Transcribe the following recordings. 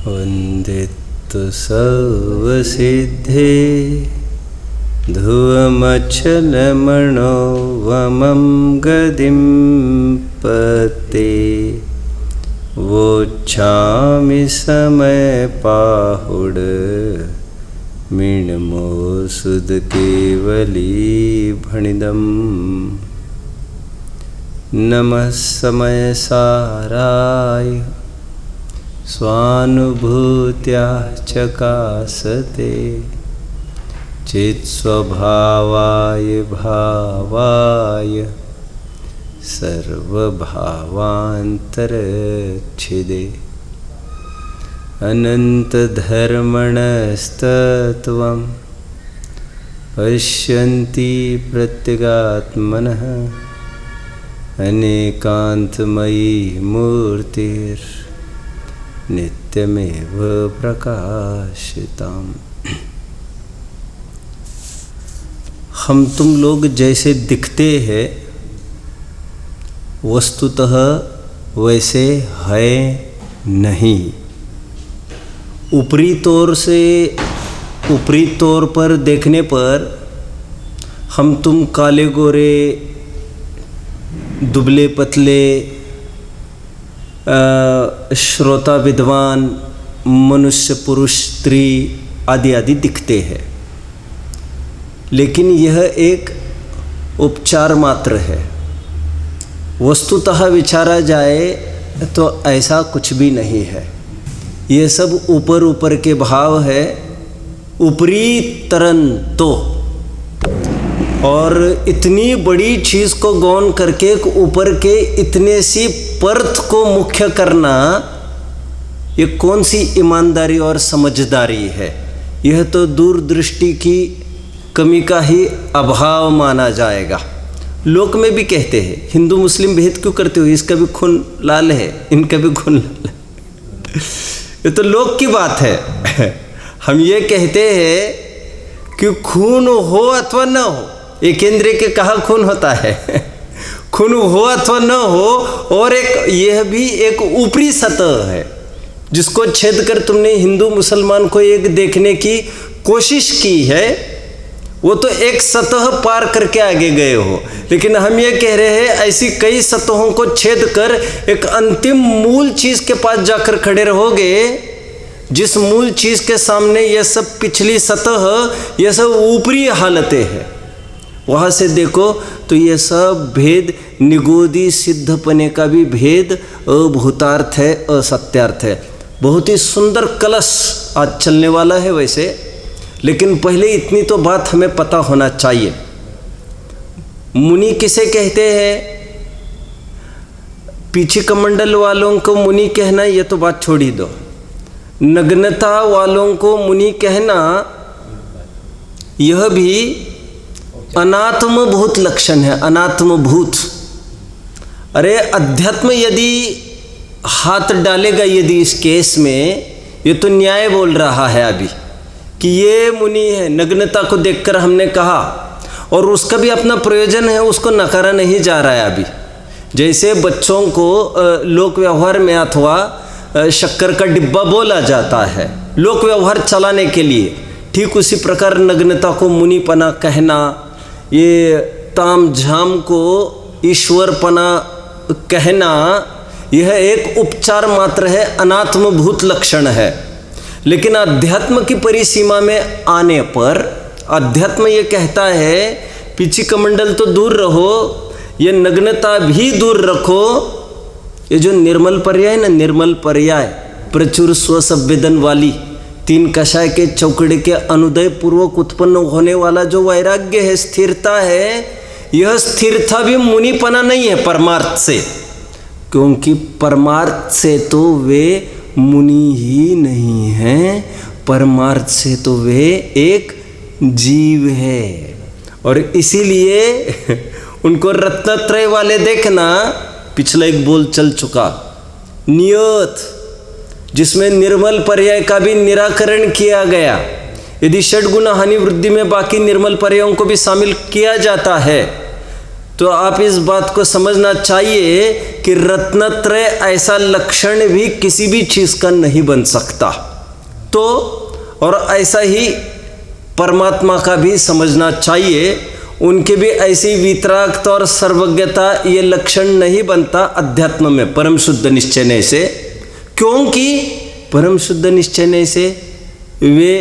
वन्दितु सर्वसिद्धे ध्रुवमचलमणो वमं गदिं पते वोच्छामि समयपाहुड मीनमो सुदकेवली भणिदम् नमः समयसाराय स्वानुभूत्या चकासते चित्स्वभावाय भावाय सर्वभावान्तरच्छिदे अनन्तधर्मणस्तत्त्वं पश्यन्ति प्रत्यगात्मनः अनेकान्तमयी मूर्तिर्नित्यमेव प्रकाशिताम्। हम तुम लोग जैसे दिखते हैं वस्तुतः वैसे है नहीं। ऊपरी तौर पर देखने पर हम तुम काले गोरे दुबले पतले श्रोता विद्वान मनुष्य पुरुष स्त्री आदि आदि दिखते हैं, लेकिन यह एक उपचार मात्र है। वस्तुतः विचारा जाए तो ऐसा कुछ भी नहीं है। ये सब ऊपर ऊपर के भाव है, ऊपरी तरन तो। और इतनी बड़ी चीज़ को गौन करके ऊपर के इतने सी परत को मुख्य करना, ये कौन सी ईमानदारी और समझदारी है? यह तो दूरदृष्टि की कमी का ही अभाव माना जाएगा। लोक में भी कहते हैं हिंदू मुस्लिम भेद क्यों करते हो, इसका भी खून लाल है, इनका भी खून लाल है। ये तो लोक की बात है। हम ये कहते हैं कि खून हो अथवा न हो, एक इंद्रिय के कहाँ खून होता है? खून हो अथवा न हो। और एक यह भी एक ऊपरी सतह है जिसको छेद कर तुमने हिंदू मुसलमान को एक देखने की कोशिश की है, वो तो एक सतह पार करके आगे गए हो। लेकिन हम ये कह रहे हैं ऐसी कई सतहों को छेद कर एक अंतिम मूल चीज़ के पास जाकर खड़े रहोगे, जिस मूल चीज़ के सामने ये सब पिछली सतह, ये सब ऊपरी हालतें हैं। वहाँ से देखो तो ये सब भेद निगोदी सिद्धपने का भी भेद अभूतार्थ है, असत्यार्थ है। बहुत ही सुंदर कलश आज चलने वाला है वैसे, लेकिन पहले इतनी तो बात हमें पता होना चाहिए। मुनि किसे कहते हैं? पीछे कमंडल वालों को मुनि कहना ये तो बात छोड़ ही दो। नग्नता वालों को मुनि कहना यह भी अनात्मभूत लक्षण है, अनात्मभूत। अरे अध्यात्म यदि हाथ डालेगा यदि इस केस में, ये तो न्याय बोल रहा है अभी कि ये मुनि है। नग्नता को देखकर हमने कहा, और उसका भी अपना प्रयोजन है, उसको नकारा नहीं जा रहा है अभी। जैसे बच्चों को लोक व्यवहार में अथवा शक्कर का डिब्बा बोला जाता है लोक व्यवहार चलाने के लिए, ठीक उसी प्रकार नग्नता को मुनिपना कहना, ये ताम झाम को ईश्वरपना कहना, यह एक उपचार मात्र है, अनात्मभूत लक्षण है। लेकिन अध्यात्म की परिसीमा में आने पर अध्यात्म ये कहता है पीछे कमंडल तो दूर रहो, ये नग्नता भी दूर रखो। ये जो निर्मल पर्याय ना, निर्मल पर्याय प्रचुर स्वसंवेदन वाली, तीन कषाय के चौकड़े के अनुदय पूर्वक उत्पन्न होने वाला जो वैराग्य है, स्थिरता है, यह स्थिरता भी मुनिपना नहीं है परमार्थ से, क्योंकि परमार्थ से तो वे मुनि ही नहीं हैं, परमार्थ से तो वे एक जीव है। और इसीलिए उनको रत्नत्रय वाले देखना, पिछला एक बोल चल चुका, नियत, जिसमें निर्मल पर्याय का भी निराकरण किया गया। यदि षड्गुण हानि वृद्धि में बाकी निर्मल पर्यायों को भी शामिल किया जाता है तो आप इस बात को समझना चाहिए कि रत्नत्रय ऐसा लक्षण भी किसी भी चीज़ का नहीं बन सकता। तो और ऐसा ही परमात्मा का भी समझना चाहिए, उनके भी ऐसी वितरागता और सर्वज्ञता ये लक्षण नहीं बनता अध्यात्म में परम शुद्ध निश्चय से, क्योंकि परम शुद्ध निश्चय से वे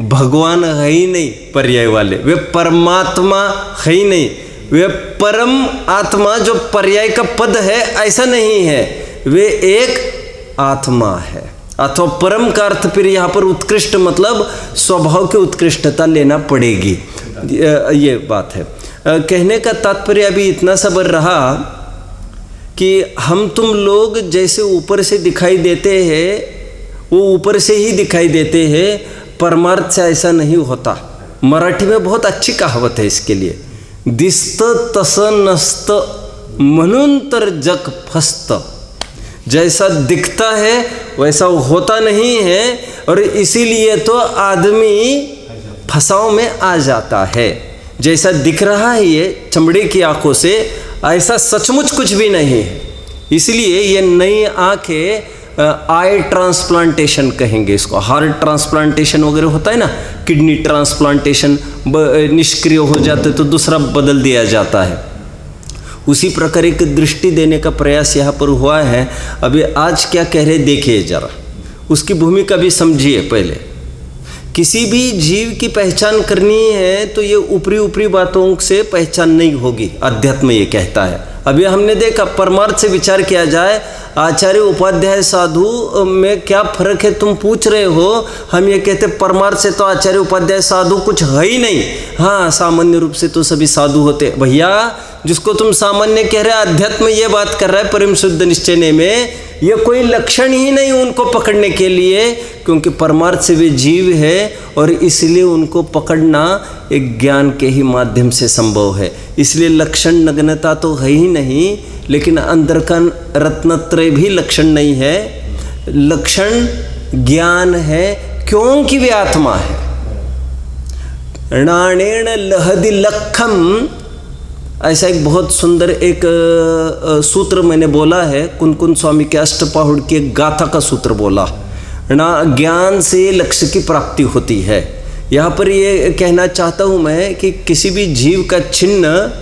भगवान है ही नहीं पर्याय वाले, वे परमात्मा है ही नहीं, वे परम आत्मा जो पर्याय का पद है ऐसा नहीं है, वे एक आत्मा है। अथवा परम का अर्थ फिर यहाँ पर उत्कृष्ट मतलब स्वभाव की उत्कृष्टता लेना पड़ेगी, ये बात है। कहने का तात्पर्य अभी इतना सा बन रहा कि हम तुम लोग जैसे ऊपर से दिखाई देते हैं वो ऊपर से ही दिखाई देते हैं, परमार्थ से ऐसा नहीं होता। मराठी में बहुत अच्छी कहावत है इसके लिए, दिसत तस नसत म्हणून तर जग फस्त। जैसा दिखता है वैसा होता नहीं है और इसीलिए तो आदमी फंसाव में आ जाता है। जैसा दिख रहा है ये चमड़े की आंखों से, ऐसा सचमुच कुछ भी नहीं है। इसलिए ये नई आंखें आई ट्रांसप्लांटेशन कहेंगे इसको, हार्ट ट्रांसप्लांटेशन वगैरह होता है ना, किडनी ट्रांसप्लांटेशन निष्क्रिय हो जाते तो दूसरा बदल दिया जाता है, उसी प्रकार एक दृष्टि देने का प्रयास यहाँ पर हुआ है। अभी आज क्या कह रहे देखिए जरा, उसकी भूमिका भी समझिए। पहले किसी भी जीव की पहचान करनी है तो ये ऊपरी ऊपरी बातों से पहचान नहीं होगी, अध्यात्म ये कहता है। अभी हमने देखा परमार्थ से विचार किया जाए, आचार्य उपाध्याय साधु में क्या फर्क है तुम पूछ रहे हो। हम ये कहते परमार्थ से तो आचार्य उपाध्याय साधु कुछ है ही नहीं, हाँ सामान्य रूप से तो सभी साधु होते। भैया जिसको तुम सामान्य कह रहे अध्यात्म ये बात कर रहा है परम शुद्ध निश्चय में, ये कोई लक्षण ही नहीं उनको पकड़ने के लिए, क्योंकि परमार्थ से वे जीव है और इसलिए उनको पकड़ना एक ज्ञान के ही माध्यम से संभव है। इसलिए लक्षण नग्नता तो है ही नहीं, लेकिन अंदर का रत्नत्रय भी लक्षण नहीं है, लक्षण ज्ञान है, क्योंकि वे आत्मा है। णाणेण लहदि लखम, ऐसा एक बहुत सुंदर एक सूत्र मैंने बोला है, कुन स्वामी के अष्टपहुड़ की एक गाथा का सूत्र बोला ना, ज्ञान से लक्ष्य की प्राप्ति होती है। यहाँ पर ये कहना चाहता हूँ मैं कि किसी भी जीव का चिन्ह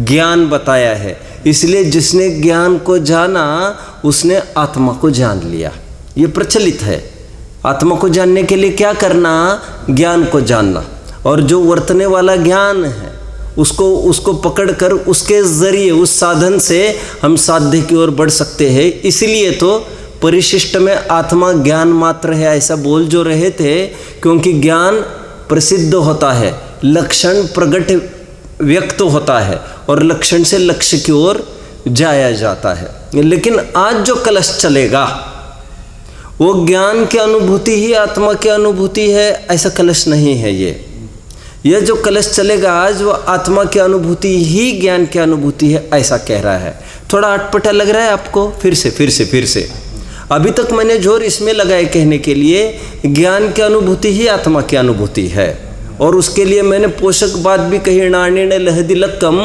ज्ञान बताया है, इसलिए जिसने ज्ञान को जाना उसने आत्मा को जान लिया। ये प्रचलित है, आत्मा को जानने के लिए क्या करना, ज्ञान को जानना, और जो वर्तने वाला ज्ञान है उसको पकड़कर उसके जरिए उस साधन से हम साध्य की ओर बढ़ सकते हैं। इसलिए तो परिशिष्ट में आत्मा ज्ञान मात्र है ऐसा बोल जो रहे थे, क्योंकि ज्ञान प्रसिद्ध होता है, लक्षण प्रकट व्यक्त होता है और लक्षण से लक्ष्य की ओर जाया जाता है। लेकिन आज जो कलश चलेगा वो ज्ञान की अनुभूति ही आत्मा की अनुभूति है, ऐसा कलश नहीं है। यह जो कलश चलेगा आज वो आत्मा की अनुभूति ही ज्ञान की अनुभूति है, ऐसा कह रहा है। थोड़ा अटपटा लग रहा है आपको? फिर से अभी तक मैंने जोर इसमें लगाए कहने के लिए ज्ञान की अनुभूति ही आत्मा की अनुभूति है, और उसके लिए मैंने पोषक बात भी कही, नाणेण लहदि लक्कम,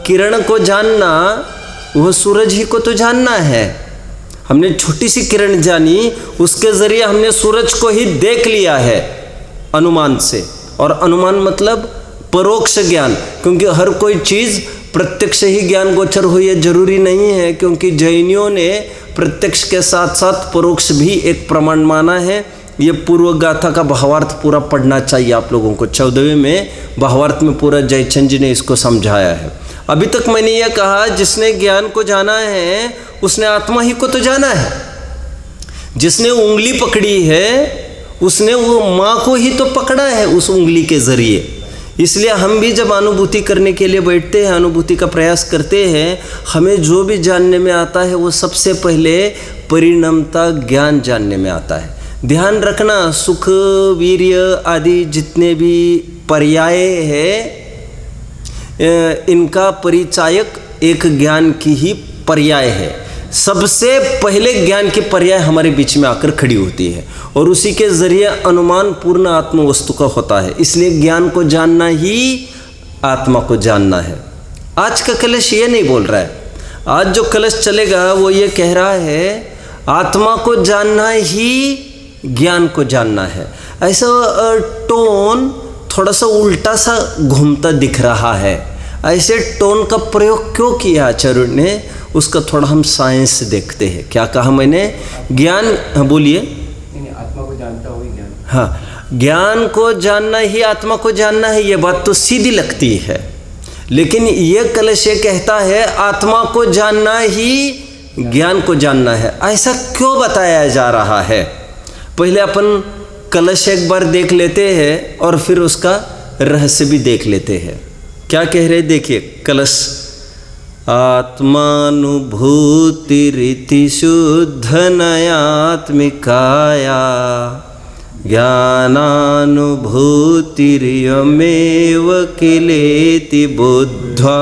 किरण को जानना वह सूरज ही को तो जानना है। हमने छोटी सी किरण जानी, उसके ज़रिए हमने सूरज को ही देख लिया है अनुमान से, और अनुमान मतलब परोक्ष ज्ञान, क्योंकि हर कोई चीज़ प्रत्यक्ष ही ज्ञान गोचर हो ये जरूरी नहीं है, क्योंकि जैनियों ने प्रत्यक्ष के साथ साथ परोक्ष भी एक प्रमाण माना है। ये पूर्व गाथा का भावार्थ पूरा पढ़ना चाहिए आप लोगों को, 14वें में भावार्थ में पूरा जयचंद जी ने इसको समझाया है। अभी तक मैंने यह कहा जिसने ज्ञान को जाना है उसने आत्मा ही को तो जाना है, जिसने उंगली पकड़ी है उसने वो माँ को ही तो पकड़ा है उस उंगली के ज़रिए। इसलिए हम भी जब अनुभूति करने के लिए बैठते हैं, अनुभूति का प्रयास करते हैं, हमें जो भी जानने में आता है वो सबसे पहले परिणमता ज्ञान जानने में आता है। ध्यान रखना, सुख वीर्य आदि जितने भी पर्याय है इनका परिचायक एक ज्ञान की ही पर्याय है। सबसे पहले ज्ञान की पर्याय हमारे बीच में आकर खड़ी होती है और उसी के ज़रिए अनुमान पूर्ण आत्म वस्तु का होता है। इसलिए ज्ञान को जानना ही आत्मा को जानना है। आज का कलश ये नहीं बोल रहा है। आज जो कलश चलेगा वो ये कह रहा है आत्मा को जानना ही ज्ञान को जानना है। ऐसा टोन थोड़ा सा उल्टा सा घूमता दिख रहा है। ऐसे टोन का प्रयोग क्यों किया आचार्य ने, उसका थोड़ा हम साइंस देखते हैं। क्या कहा मैंने? ज्ञान, हाँ बोलिए। आत्मा को जानता हो ज्ञान। हाँ, ज्ञान को जानना ही आत्मा को जानना है, ये बात तो सीधी लगती है। लेकिन ये कलश ये कहता है आत्मा को जानना ही ज्ञान को जानना है। ऐसा क्यों बताया जा रहा है? पहले अपन कलश एक बार देख लेते हैं और फिर उसका रहस्य भी देख लेते हैं। क्या कह रहे देखिए कलश। आत्मानुभूतिरिति शुद्ध नयात्मिकाया ज्ञानानुभूतिर्यमेव किलेति बुद्ध्वा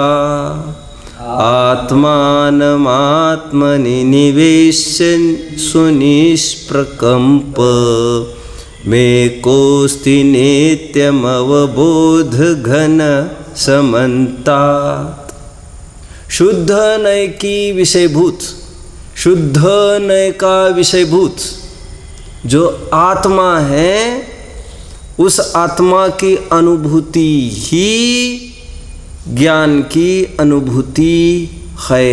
आत्मानमात्मनि निवेश्य सुनिष्प्रकम्प मे कोस्ति नित्यमवबोध घन समन्तात्। शुद्ध नय की विषयभूत, शुद्ध नय का विषयभूत जो आत्मा है, उस आत्मा की अनुभूति ही ज्ञान की अनुभूति है।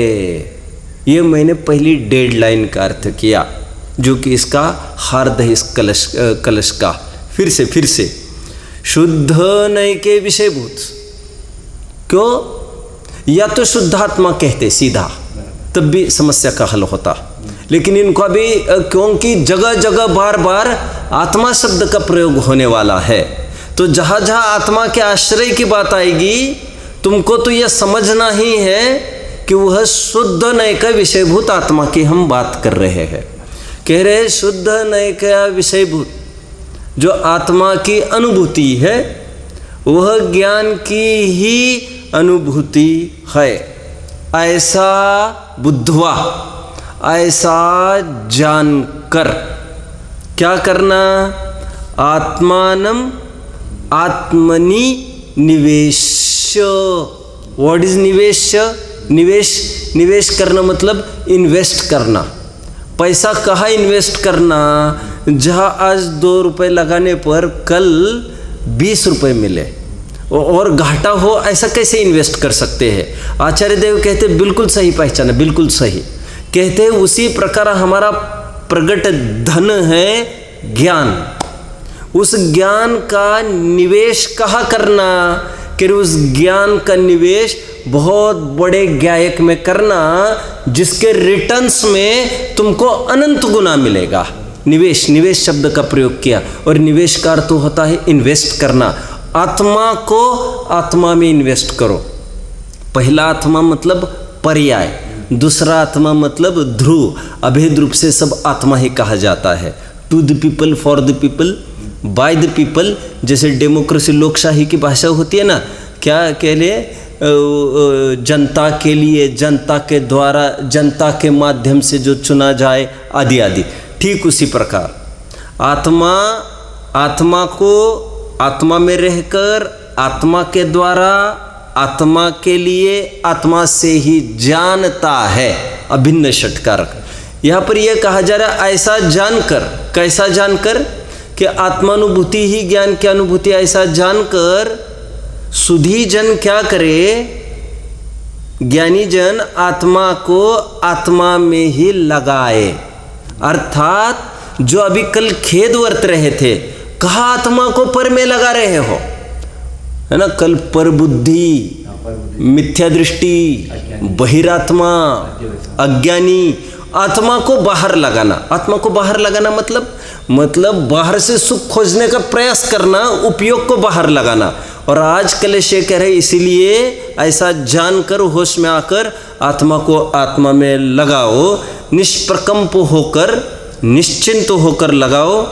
ये मैंने पहली डेडलाइन का अर्थ किया, जो कि इसका हार्द है इस कलश का। फिर से शुद्ध नय के विषयभूत। क्यों? या तो शुद्धात्मा कहते सीधा, तब भी समस्या का हल होता। लेकिन इनको अभी क्योंकि जगह जगह बार बार आत्मा शब्द का प्रयोग होने वाला है, तो जहाँ जहाँ आत्मा के आश्रय की बात आएगी, तुमको तो यह समझना ही है कि वह शुद्ध नय का विषयभूत आत्मा की हम बात कर रहे हैं। कह रहे शुद्ध नय का विषयभूत जो आत्मा की अनुभूति है, वह ज्ञान की ही अनुभूति है। ऐसा बुद्धवा, ऐसा जानकर क्या करना? आत्मानम आत्मनि निवेश्य। What is निवेश्य? निवेश करना मतलब इन्वेस्ट करना। पैसा कहाँ इन्वेस्ट करना? जहाँ आज 2 रुपये लगाने पर कल 20 रुपये मिले और घाटा हो, ऐसा कैसे इन्वेस्ट कर सकते हैं? आचार्य देव कहते बिल्कुल सही पहचाना, बिल्कुल सही। कहते हैं उसी प्रकार हमारा प्रगट धन है ज्ञान। उस ज्ञान का निवेश कहाँ करना? कि उस ज्ञान का निवेश बहुत बड़े गायक में करना, जिसके रिटर्न्स में तुमको अनंत गुना मिलेगा। निवेश शब्द का प्रयोग किया, और निवेश का अर्थ होता है इन्वेस्ट करना। आत्मा को आत्मा में इन्वेस्ट करो। पहला आत्मा मतलब पर्याय, दूसरा आत्मा मतलब ध्रुव। अभेद रूप से सब आत्मा ही कहा जाता है। To the people, for the people, by the people. जैसे डेमोक्रेसी लोकशाही की भाषा होती है ना, क्या कह लिए? जनता के लिए, जनता के द्वारा, जनता के माध्यम से जो चुना जाए, आदि आदि। ठीक उसी प्रकार आत्मा को आत्मा में रहकर, आत्मा के द्वारा, आत्मा के लिए, आत्मा से ही जानता है। अभिन्न षटकारक। यहाँ पर यह कहा जा रहा है ऐसा जानकर। कैसा जानकर? कि आत्मानुभूति ही ज्ञान की अनुभूति। ऐसा जानकर सुधी जन क्या करे? ज्ञानी जन आत्मा को आत्मा में ही लगाए। अर्थात जो अभी कल खेद वर्त रहे थे, कहा आत्मा को पर में लगा रहे हो, है ना? कल पर बुद्धि, मिथ्या दृष्टि, बहिरात्मा, अज्ञानी, आत्मा को बाहर लगाना। आत्मा को बाहर लगाना मतलब बाहर से सुख खोजने का प्रयास करना, उपयोग को बाहर लगाना। और आज कलेश ये कह रहे इसीलिए ऐसा जानकर, होश में आकर आत्मा को आत्मा में लगाओ, निष्प्रकंप होकर, निश्चिंत होकर लगाओ,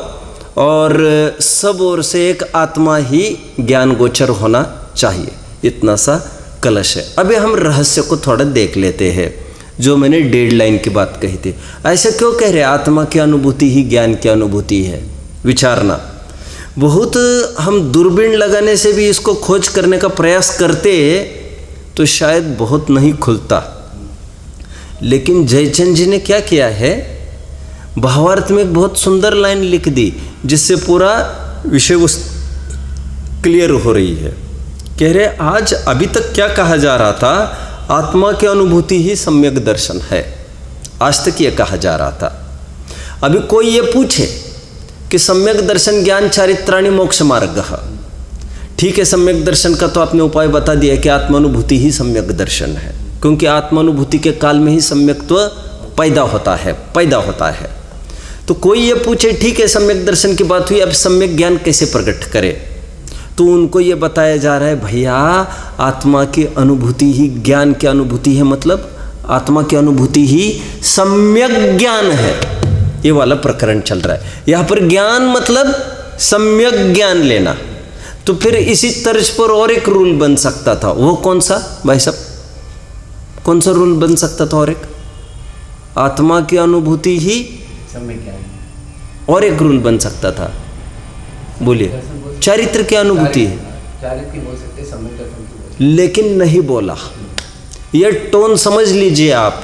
और सब ओर से एक आत्मा ही ज्ञान गोचर होना चाहिए। इतना सा कलश है। अभी हम रहस्य को थोड़ा देख लेते हैं, जो मैंने डेडलाइन की बात कही थी। ऐसे क्यों कह रहे? आत्मा की अनुभूति ही ज्ञान की अनुभूति है। विचारना। बहुत हम दूरबीन लगाने से भी इसको खोज करने का प्रयास करते, तो शायद बहुत नहीं खुलता। लेकिन जयचंद जी ने क्या किया है, भावार्थ में एक बहुत सुंदर लाइन लिख दी जिससे पूरा विषय वस्तु क्लियर हो रही है। कह रहे आज अभी तक क्या कहा जा रहा था, आत्मा की अनुभूति ही सम्यक दर्शन है, आज तक ये कहा जा रहा था। अभी कोई ये पूछे कि सम्यक दर्शन ज्ञान चारित्राणि मोक्ष मार्ग, ठीक है, सम्यक दर्शन का तो आपने उपाय बता दिया कि आत्मानुभूति ही सम्यक दर्शन है, क्योंकि आत्मानुभूति के काल में ही सम्यक्त्व पैदा होता है। तो कोई ये पूछे ठीक है सम्यक दर्शन की बात हुई, अब सम्यक ज्ञान कैसे प्रकट करे, तो उनको ये बताया जा रहा है भैया आत्मा की अनुभूति ही ज्ञान की अनुभूति है, मतलब आत्मा की अनुभूति ही सम्यक ज्ञान है। ये वाला प्रकरण चल रहा है यहाँ पर। ज्ञान मतलब सम्यक ज्ञान लेना। तो फिर इसी तर्ज पर और एक रूल बन सकता था, वो कौन सा भाई साहब, कौन सा रूल बन सकता था? और एक आत्मा की अनुभूति ही सम्यक ज्ञान, और एक रूल बन सकता था, बोलिए। चारित्र की अनुभूति है, चारित्र की बोल सकते, सम्यक दर्शन की बोल सकते। लेकिन नहीं बोला। यह टोन समझ लीजिए आप,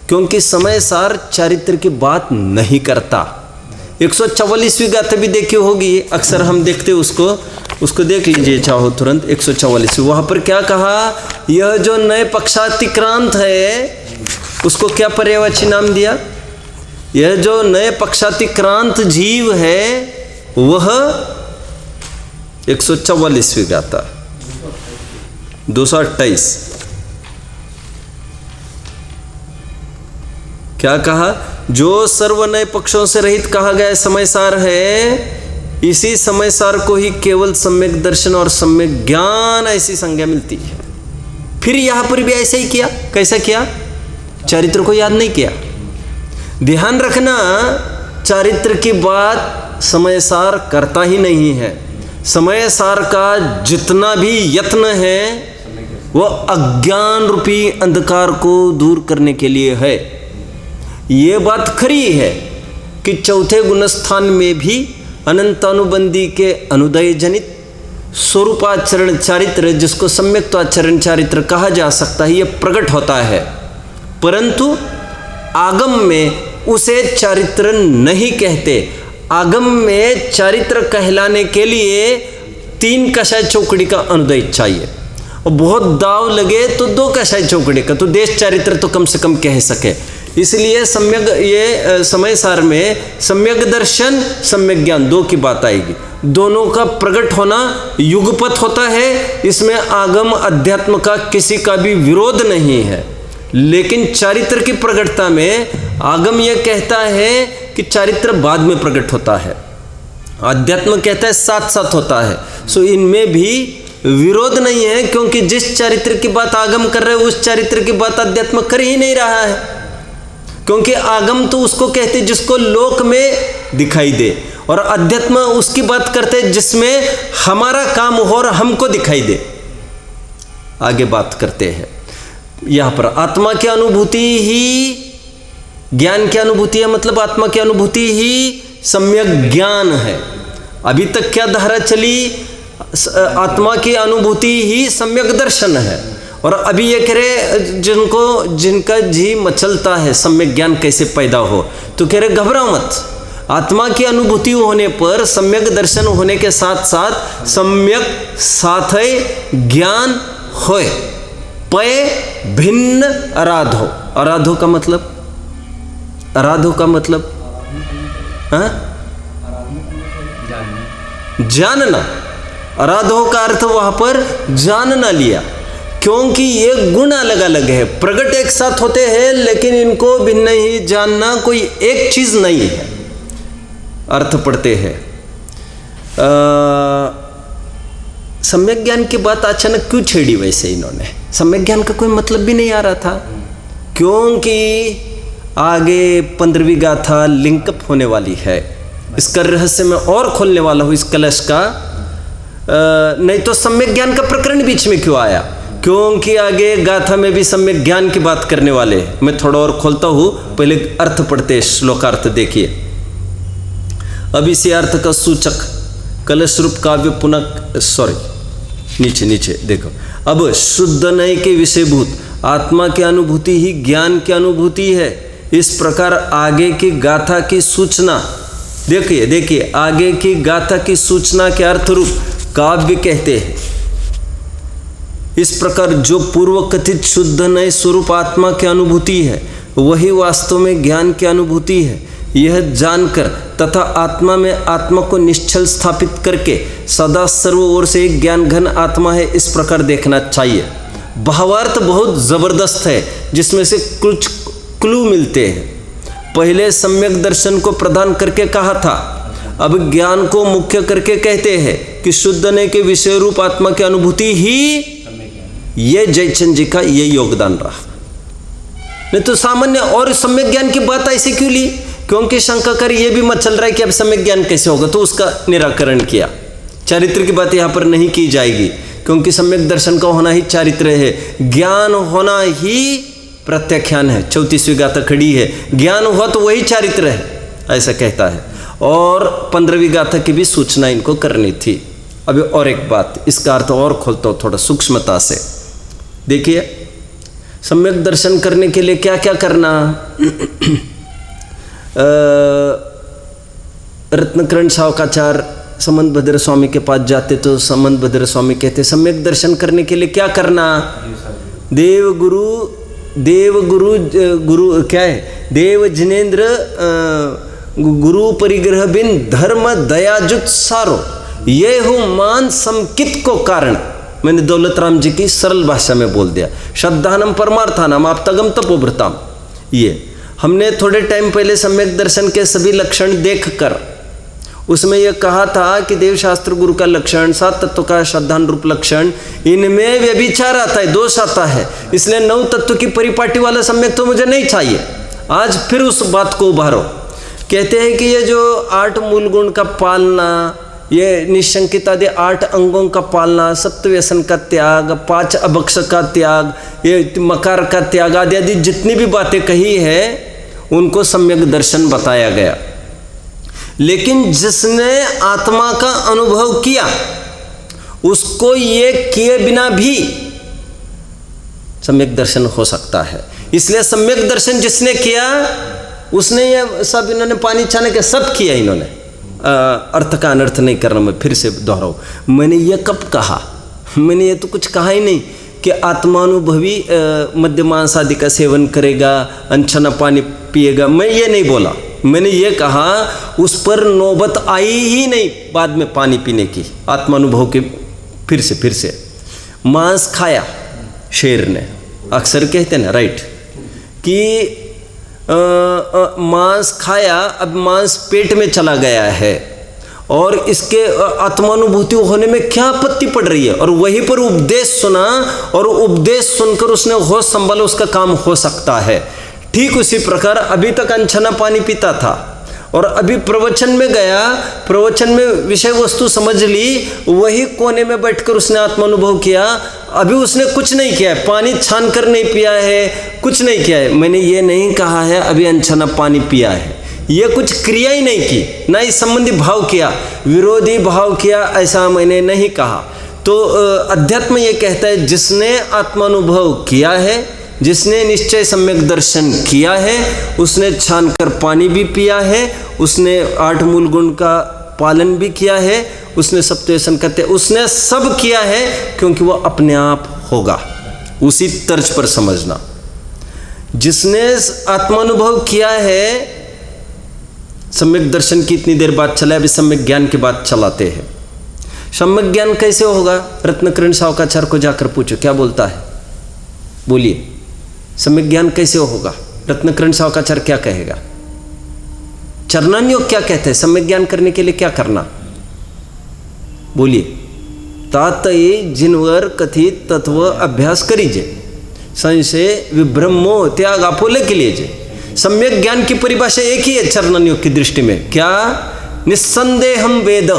क्योंकि समय सार चारित्र की बात नहीं करता। 144वीं गाथा भी देखी होगी, अक्सर हम देखते उसको देख लीजिए चाहो तुरंत। 144 वहाँ पर क्या कहा, यह जो नए पक्षातिक्रांत है उसको क्या पर्यायवाची नाम दिया? यह जो नए पक्षातिक्रांत जीव है वह 144वीं गाथा 228 क्या कहा, जो सर्व नए पक्षों से रहित कहा गया समयसार है, इसी समयसार को ही केवल सम्यक दर्शन और सम्यक ज्ञान ऐसी संज्ञा मिलती है। फिर यहां पर भी ऐसे ही किया। कैसा किया? चारित्र को याद नहीं किया। ध्यान रखना, चारित्र की बात समयसार करता ही नहीं है। समयसार का जितना भी यत्न है वह अज्ञान रूपी अंधकार को दूर करने के लिए है। ये बात खरी है कि चौथे गुणस्थान में भी अनंतानुबंधी के अनुदय जनित स्वरूपाचरण चारित्र, जिसको सम्यक्त्वाचरण चारित्र कहा जा सकता है, यह प्रकट होता है, परंतु आगम में उसे चारित्र नहीं कहते। आगम में चारित्र कहलाने के लिए 3 कषाय चौकड़ी का अनुदय चाहिए, और बहुत दाव लगे तो 2 कषाय चौकड़ी का, तो देश चारित्र तो कम से कम कह सके। इसलिए सम्यक ये समय सार में सम्यक दर्शन सम्यक ज्ञान 2 की बात आएगी। दोनों का प्रकट होना युगपत होता है, इसमें आगम अध्यात्म का किसी का भी विरोध नहीं है। लेकिन चारित्र की प्रकटता में आगम यह कहता है कि चारित्र बाद में प्रकट होता है, अध्यात्म कहता है साथ साथ होता है। सो इनमें भी विरोध नहीं है, क्योंकि जिस चारित्र की बात आगम कर रहे हैं उस चारित्र की बात अध्यात्म कर ही नहीं रहा है, क्योंकि आगम तो उसको कहते जिसको लोक में दिखाई दे, और अध्यात्म उसकी बात करते जिसमें हमारा काम हो और हमको दिखाई दे। आगे बात करते हैं यहाँ पर, आत्मा की अनुभूति ही ज्ञान की अनुभूति है, मतलब आत्मा की अनुभूति ही सम्यक ज्ञान है। अभी तक क्या धारा चली, आत्मा की अनुभूति ही सम्यक दर्शन है, और अभी ये कह रहे जिनका जी मचलता है सम्यक ज्ञान कैसे पैदा हो, तो कह रहे घबराओ मत, आत्मा की अनुभूति होने पर सम्यक दर्शन होने के साथ साथ सम्यक साथय ज्ञान होए। पय भिन्न आराधो, आराधो का मतलब, आराधो का मतलब जानना। आराधो का अर्थ वहां पर जानना लिया, क्योंकि ये गुण अलग अलग है, प्रकट एक साथ होते हैं लेकिन इनको भिन्न ही जानना कोई एक चीज नहीं है। अर्थ पढ़ते हैं, सम्यक ज्ञान की बात अचानक क्यों छेड़ी वैसे इन्होंने? सम्यक ज्ञान का कोई मतलब भी नहीं आ रहा था, क्योंकि आगे 15वीं गाथा लिंकअप होने वाली है। इसका रहस्य मैं और खोलने वाला हूँ इस कलश का। नहीं तो सम्यक ज्ञान का प्रकरण बीच में क्यों आया? क्योंकि आगे गाथा में भी सम्यक ज्ञान की बात करने वाले। मैं थोड़ा और खोलता हूँ, पहले अर्थ पढ़ते, श्लोकार्थ देखिए। अब इसी अर्थ का सूचक कलश रूप काव्य पुनः नीचे नीचे देखो। अब शुद्ध नए के विषयभूत आत्मा की अनुभूति ही ज्ञान की अनुभूति है। इस प्रकार आगे की गाथा की सूचना, देखिए देखिए, आगे की गाथा की सूचना के अर्थ रूप काव्य कहते हैं। इस प्रकार जो पूर्व कथित शुद्ध नए स्वरूप आत्मा की अनुभूति है वही वास्तव में ज्ञान की अनुभूति है। यह जानकर तथा आत्मा में आत्मा को निश्चल स्थापित करके सदा सर्व ओर से एक ज्ञान घन आत्मा है, इस प्रकार देखना चाहिए। भावार्थ बहुत ज़बरदस्त है जिसमें से कुछ क्लू मिलते हैं। पहले सम्यक दर्शन को प्रदान करके कहा था, अब ज्ञान को मुख्य करके कहते हैं कि शुद्ध नए के विषय रूप आत्मा की अनुभूति ही, ये जयचंद जी का ये योगदान रहा। नहीं तो सामान्य और सम्यक ज्ञान की बात ऐसे क्यों ली? क्योंकि शंकाकार ये भी मत चल रहा है कि अब सम्यक ज्ञान कैसे होगा, तो उसका निराकरण किया। चारित्र की बात यहाँ पर नहीं की जाएगी क्योंकि सम्यक दर्शन का होना ही चारित्र है, ज्ञान होना ही प्रत्याख्यान है। 34वीं गाथा खड़ी है, ज्ञान हुआ तो वही चारित्र है, ऐसा कहता है। और 15वीं गाथा की भी सूचना इनको करनी थी। अभी और एक बात, इसका अर्थ और खोलता हूँ थोड़ा सूक्ष्मता से। देखिए, सम्यक दर्शन करने के लिए क्या क्या करना। रत्नकरण सावकाचार समंत भद्र स्वामी के पास जाते तो समंत भद्र स्वामी कहते सम्यक दर्शन करने के लिए क्या करना। देव गुरु क्या है, देव जिनेन्द्र गुरु परिग्रह बिन धर्म दयाजुत सारो, ये हो मान समकित को कारण। मैंने दौलत राम जी की सरल भाषा में बोल दिया। श्रद्धानम परमार्थानम आप्तगम तपोभृताम। ये हमने थोड़े टाइम पहले सम्यक दर्शन के सभी लक्षण देखकर उसमें यह कहा था कि देवशास्त्र गुरु का लक्षण, सात तत्व का श्रद्धान रूप लक्षण, इनमें व्यभिचार आता है, दोष आता है, इसलिए 9 तत्व की परिपाटी वाला सम्यक तो मुझे नहीं चाहिए। आज फिर उस बात को उभारो। कहते हैं कि ये जो 8 मूल गुण का पालना, ये निशंकित आदि 8 अंगों का पालना, सप्तव्यसन का त्याग, 5 अभक्ष का त्याग, ये मकार का त्याग आदि आदि जितनी भी बातें कही है उनको सम्यक दर्शन बताया गया। लेकिन जिसने आत्मा का अनुभव किया उसको ये किए बिना भी सम्यक दर्शन हो सकता है। इसलिए सम्यक दर्शन जिसने किया उसने ये सब, इन्होंने पानी छाने के सब किया इन्होंने। अर्थ का अनर्थ नहीं करना, मैं फिर से दोहराऊँ। मैंने ये कब कहा? मैंने ये तो कुछ कहा ही नहीं कि आत्मानुभवी मद्य मांस आदि का सेवन करेगा, अनछना पानी पिएगा, मैं ये नहीं बोला। मैंने ये कहा उस पर नौबत आई ही नहीं बाद में पानी पीने की, आत्मानुभव के। फिर से मांस खाया शेर ने, अक्सर कहते हैं ना, राइट, कि मांस खाया, अब मांस पेट में चला गया है और इसके आत्मानुभूति होने में क्या आपत्ति पड़ रही है। और वहीं पर उपदेश सुना और उपदेश सुनकर उसने होश संभाला, उसका काम हो सकता है। ठीक उसी प्रकार अभी तक अनछना पानी पीता था और अभी प्रवचन में गया, प्रवचन में विषय वस्तु समझ ली, वही कोने में बैठकर उसने आत्मानुभव किया। अभी उसने कुछ नहीं किया है, पानी छान कर नहीं पिया है, कुछ नहीं किया है। मैंने ये नहीं कहा है अभी अनछना पानी पिया है, ये कुछ क्रिया ही नहीं की, ना इस संबंधी भाव किया, विरोधी भाव किया, ऐसा मैंने नहीं कहा। तो अध्यात्म ये कहता है जिसने आत्मानुभव किया है, जिसने निश्चय सम्यक दर्शन किया है, उसने छान कर पानी भी पिया है, उसने 8 मूल गुण का पालन भी किया है, उसने सप्तव्यसन करते, उसने सब किया है, क्योंकि वो अपने आप होगा। उसी तर्ज पर समझना, जिसने आत्मानुभव किया है। सम्यक दर्शन की इतनी देर बात चला, अभी सम्यक ज्ञान की बात चलाते हैं। सम्यक ज्ञान कैसे होगा? रत्नकरण सावकाचार्य को जाकर पूछो, क्या बोलता है, बोलिए, सम्यक ज्ञान कैसे होगा? रत्नकरण सावकाचार्य क्या कहेगा? चरणान्योग क्या कहते हैं? सम्यक ज्ञान करने के लिए क्या करना, बोलिए। तातये जिनवर कथित तत्व अभ्यास करीजे, संशय विभ्रमो त्याग आपोले के लिए। सम्यक ज्ञान की परिभाषा एक ही है चरणान्योग की दृष्टि में, क्या? निस्संदेहम वेद,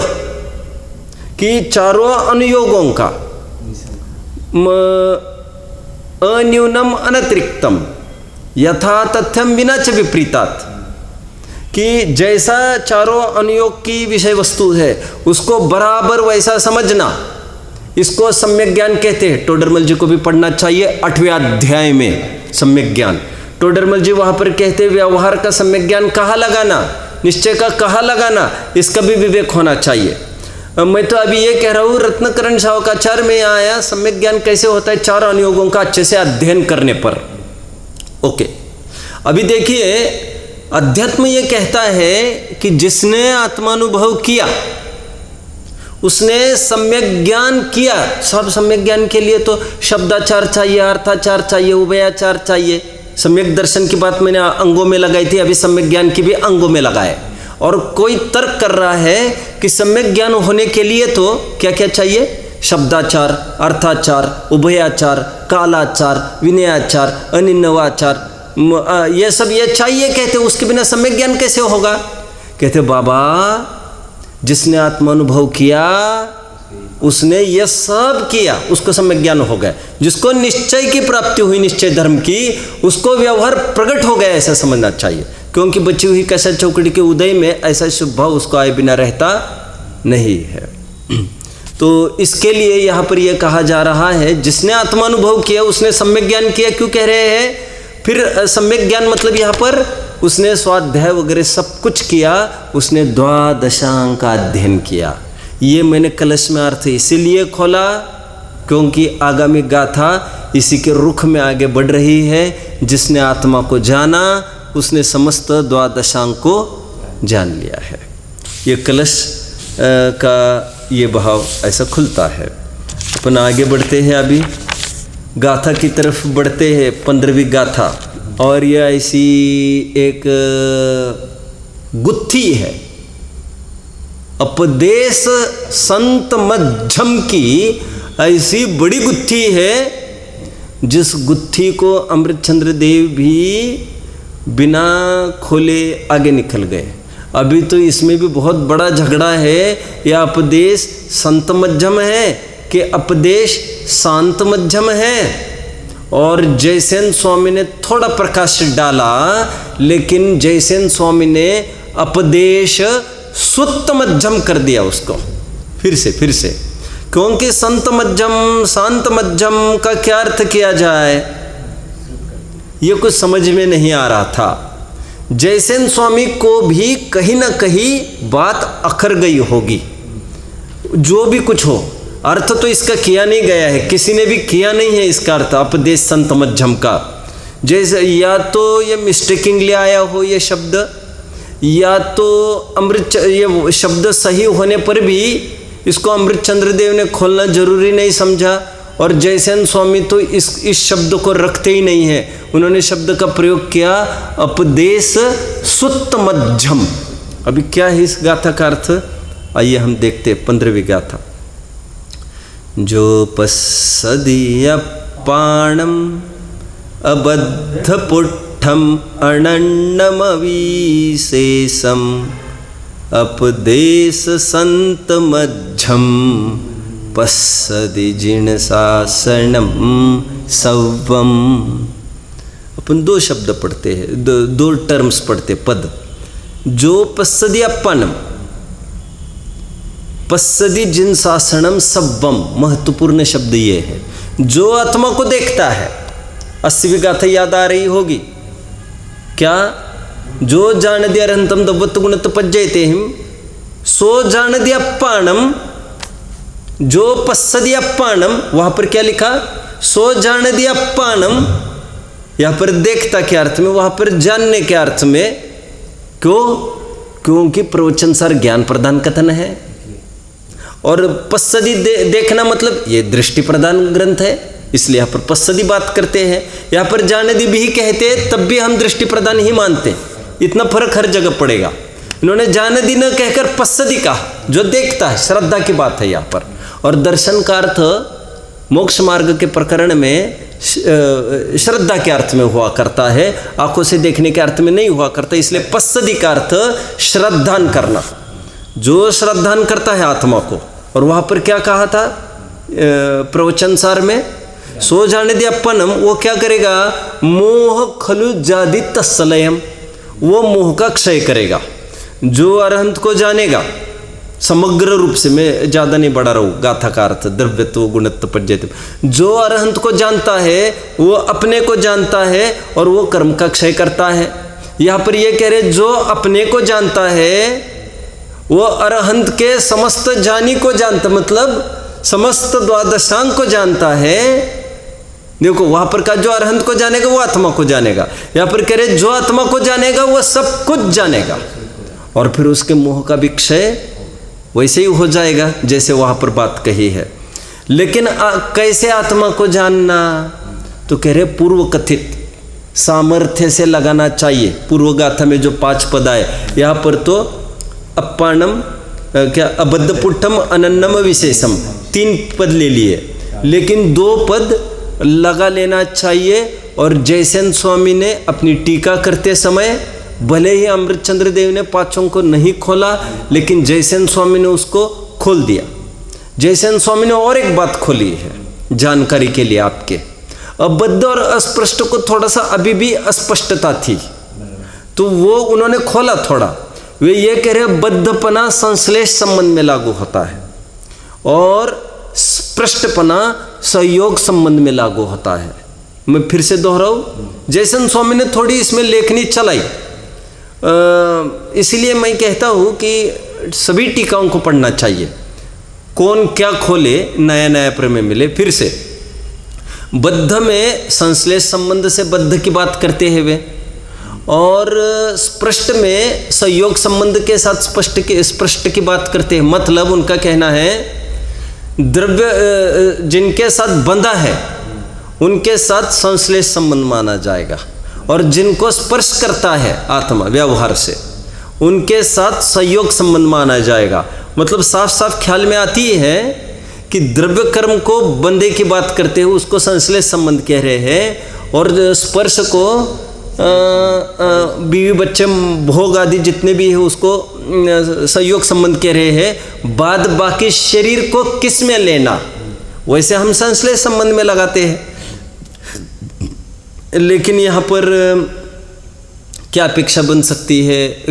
कि चारों अनुयोगों का अन्यूनम अनतिरिक्तम यथा तथ्यम विना च विपरीतात, कि जैसा चारों अनुयोग की विषय वस्तु है उसको बराबर वैसा समझना, इसको सम्यक ज्ञान कहते हैं। टोडरमल जी को भी पढ़ना चाहिए 8वें अध्याय में सम्यक ज्ञान। टोडरमल जी वहाँ पर कहते हैं व्यवहार का सम्यक ज्ञान कहाँ लगाना, निश्चय का कहाँ लगाना, इसका भी विवेक होना चाहिए। मैं तो अभी ये कह रहा हूँ रत्नकरण सावकाचार्य में आया सम्यक ज्ञान कैसे होता है 4 अनुयोगों का अच्छे से अध्ययन करने पर। ओके, अभी देखिए अध्यात्म ये कहता है कि जिसने आत्मानुभव किया उसने सम्यक ज्ञान किया। सब सम्यक ज्ञान के लिए तो शब्दाचार चाहिए, अर्थाचार चाहिए, उभयाचार चाहिए। सम्यक दर्शन की बात मैंने अंगों में लगाई थी, अभी सम्यक ज्ञान की भी अंगों में लगाए। और कोई तर्क कर रहा है कि सम्यक ज्ञान होने के लिए तो क्या क्या चाहिए, शब्दाचार, अर्थाचार, उभयाचार, कालाचार, विनयाचार, अनिन्नवाचार, ये सब ये चाहिए कहते। उसके बिना सम्यक ज्ञान कैसे होगा? कहते बाबा जिसने आत्मानुभव किया उसने ये सब किया, उसको सम्यक ज्ञान हो गया। जिसको निश्चय की प्राप्ति हुई, निश्चय धर्म की, उसको व्यवहार प्रकट हो गया ऐसा समझना चाहिए। क्योंकि बची हुई कैसा चौकड़ी के उदय में ऐसा शुभ भाव उसको आए बिना रहता नहीं है। तो इसके लिए यहाँ पर यह कहा जा रहा है जिसने आत्मानुभव किया उसने सम्यक ज्ञान किया। क्यों कह रहे हैं? फिर सम्यक ज्ञान मतलब यहाँ पर उसने स्वाध्याय वगैरह सब कुछ किया, उसने द्वादशांग का अध्ययन किया। ये मैंने कलश में अर्थ इसीलिए खोला क्योंकि आगामी गाथा इसी के रुख में आगे बढ़ रही है। जिसने आत्मा को जाना उसने समस्त द्वादशांग को जान लिया है। ये कलश का ये भाव ऐसा खुलता है। अपन आगे बढ़ते हैं, अभी गाथा की तरफ बढ़ते हैं, 15वीं गाथा। और यह ऐसी एक गुत्थी है, उपदेश संत मध्यम की ऐसी बड़ी गुत्थी है जिस गुत्थी को अमृतचंद्र देव भी बिना खोले आगे निकल गए। अभी तो इसमें भी बहुत बड़ा झगड़ा है, यह उपदेश संत मध्यम है कि उपदेश शांत मध्यम है। और जयसेन स्वामी ने थोड़ा प्रकाश डाला, लेकिन जयसेन स्वामी ने उपदेश सुत्त मध्यम कर दिया उसको फिर से। क्योंकि संत मध्यम शांत मध्यम का क्या अर्थ किया जाए ये कुछ समझ में नहीं आ रहा था। जयसेन स्वामी को भी कहीं ना कहीं बात अखर गई होगी। जो भी कुछ हो, अर्थ तो इसका किया नहीं गया है, किसी ने भी किया नहीं है इसका अर्थ उपदेश संत मध्यम का। जैसे या तो ये मिस्टेकिंगली आया हो ये शब्द, या तो ये शब्द सही होने पर भी इसको अमृतचंद्र देव ने खोलना जरूरी नहीं समझा। और जयसेन स्वामी तो इस शब्द को रखते ही नहीं है, उन्होंने शब्द का प्रयोग किया उपदेश सुत्त मध्यम। अभी क्या है इस गाथा का अर्थ, आइए हम देखते हैं 15वीं गाथा। जो पस्सदीयपाणम अबद्धपुट्ठम अनन्नमवीशेषम उपदेश संत मध्यम पस्सदि जिणशासनम सव्वम। अपन 2 शब्द पढ़ते हैं, 2 टर्म्स पढ़ते पद। जो पस्सदीयपाणम, पस्सदि जिन शासनम सव्वम, महत्वपूर्ण शब्द ये है। जो आत्मा को देखता है, 80वीं गाथा याद आ रही होगी क्या? जो जान दिया रंतम दवत गुणत पज्जयते हिम, सो जान दिया पाणम। जो पस्सदिया पाणम, वहां पर क्या लिखा? सो जान दिया पाणम। यहां पर देखता के अर्थ में, वहां पर जानने के अर्थ में। क्यों? क्योंकि प्रवचन सार ज्ञान प्रदान कथन है। और पस्सदी देखना मतलब ये दृष्टि प्रदान ग्रंथ है, इसलिए यहाँ पर पस्सदी बात करते हैं। यहाँ पर जानदी भी कहते हैं तब भी हम दृष्टि प्रदान ही मानते हैं। इतना फर्क हर जगह पड़ेगा। इन्होंने जानदी न कहकर पस्सदी कहा, जो देखता है, श्रद्धा की बात है यहाँ पर। और दर्शन का अर्थ मोक्ष मार्ग के प्रकरण में श्रद्धा के अर्थ में हुआ करता है, आंखों से देखने के अर्थ में नहीं हुआ करता। इसलिए पस्सदी का अर्थ श्रद्धान करना, जो श्रद्धान करता है आत्मा को। और वहाँ पर क्या कहा था प्रवचन सार में? सो जाने दे अपनम, वो क्या करेगा? मोह खलु जादि तत्सलयम, वो मोह का क्षय करेगा। जो अरहंत को जानेगा, समग्र रूप से, मैं ज़्यादा नहीं बढ़ा रहा हूँ, गाथा का अर्थ द्रव्यत्व गुणत्व पज्यत्व। जो अरहंत को जानता है वो अपने को जानता है और वो कर्म का क्षय करता है। यहाँ पर ये कह रहे जो अपने को जानता है वो अरहंत के समस्त जानी को जानता, मतलब समस्त द्वादशांग को जानता है। देखो वहाँ पर का जो अरहंत को जानेगा वो आत्मा को जानेगा, यहाँ पर कह रहे जो आत्मा को जानेगा वो सब कुछ जानेगा और फिर उसके मोह का भी क्षय वैसे ही हो जाएगा जैसे वहाँ पर बात कही है। लेकिन कैसे आत्मा को जानना, तो कह रहे पूर्व कथित सामर्थ्य से लगाना चाहिए। पूर्व गाथा में जो 5 पद आए, यहाँ पर तो अपाणम क्या अबद्ध पुट्ठम अनन्नम विशेषम 3 पद ले लिए, लेकिन 2 पद लगा लेना चाहिए। और जयसेन स्वामी ने अपनी टीका करते समय भले ही अमृतचंद्र देव ने 5 को नहीं खोला, लेकिन जयसेन स्वामी ने उसको खोल दिया। जयसेन स्वामी ने और एक बात खोली है जानकारी के लिए आपके, अबद्ध और अस्पष्ट को थोड़ा सा अभी भी अस्पष्टता थी, तो वो उन्होंने खोला थोड़ा। वे ये कह रहे बद्धपना संश्लेष संबंध में लागू होता है और स्पष्टपना सहयोग संबंध में लागू होता है। मैं फिर से दोहराऊं, जयसेन स्वामी ने थोड़ी इसमें लेखनी चलाई, इसलिए मैं कहता हूँ कि सभी टीकाओं को पढ़ना चाहिए। कौन क्या खोले, नया नया प्रमेय मिले। फिर से बद्ध में संश्लेष संबंध से बद्ध की बात करते हैं वे, और स्पष्ट में सहयोग संबंध के साथ स्पष्ट की बात करते हैं। मतलब उनका कहना है द्रव्य जिनके साथ बंधा है उनके साथ संश्लेष संबंध माना जाएगा, और जिनको स्पर्श करता है आत्मा व्यवहार से उनके साथ सहयोग संबंध माना जाएगा। मतलब साफ साफ ख्याल में आती है कि द्रव्य कर्म को बंधे की बात करते हैं उसको संश्लेष संबंध कह रहे हैं, और स्पर्श को बीवी बच्चे भोग आदि जितने भी है उसको सहयोग संबंध कह रहे हैं। बाद बाकी शरीर को किस में लेना, वैसे हम संश्लेष संबंध में लगाते हैं। लेकिन यहाँ पर क्या अपेक्षा बन सकती है,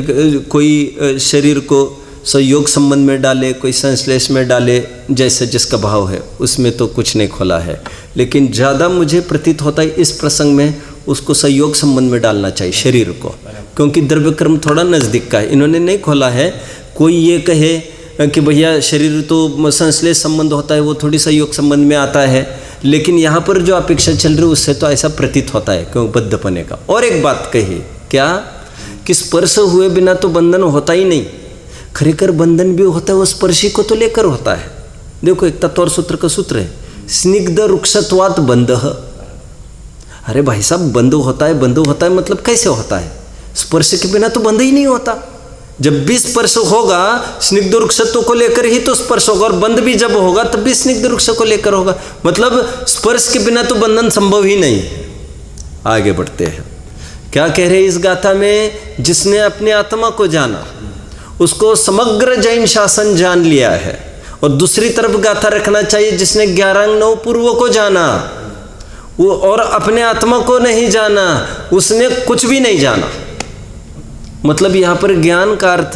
कोई शरीर को सहयोग संबंध में डाले, कोई संश्लेष में डाले, जैसे जिसका भाव है, उसमें तो कुछ नहीं खोला है। लेकिन ज़्यादा मुझे प्रतीत होता है इस प्रसंग में उसको सहयोग संबंध में डालना चाहिए शरीर को, क्योंकि द्रव्य कर्म थोड़ा नज़दीक का है। इन्होंने नहीं खोला है। कोई ये कहे कि भैया शरीर तो संश्लेष संबंध होता है, वो थोड़ी सहयोग संबंध में आता है, लेकिन यहाँ पर जो अपेक्षा चल रही है उससे तो ऐसा प्रतीत होता है क्यों बद्धपने का। और एक बात कही क्या कि स्पर्श हुए बिना तो बंधन होता ही नहीं, खरेखर बंधन भी होता है वो स्पर्शी को तो लेकर होता है। देखो एक तत्व सूत्र का सूत्र है, स्निग्ध रुक्षत्वात् बंधः। अरे भाई साहब बंध होता है मतलब कैसे होता है? स्पर्श के बिना तो बंध ही नहीं होता। जब भी स्पर्श होगा स्निग्ध रुक्षत्व को लेकर ही तो स्पर्श होगा, और बंध भी जब होगा तब भी स्निग्ध रुक्ष को लेकर होगा। मतलब स्पर्श के बिना तो बंधन संभव ही नहीं है। आगे बढ़ते हैं, क्या कह रहे इस गाथा में, जिसने अपने आत्मा को जाना उसको समग्र जैन शासन जान लिया है। और दूसरी तरफ गाथा रखना चाहिए जिसने 11 9 पूर्व को जाना वो और अपने आत्मा को नहीं जाना, उसने कुछ भी नहीं जाना। मतलब यहाँ पर ज्ञान का अर्थ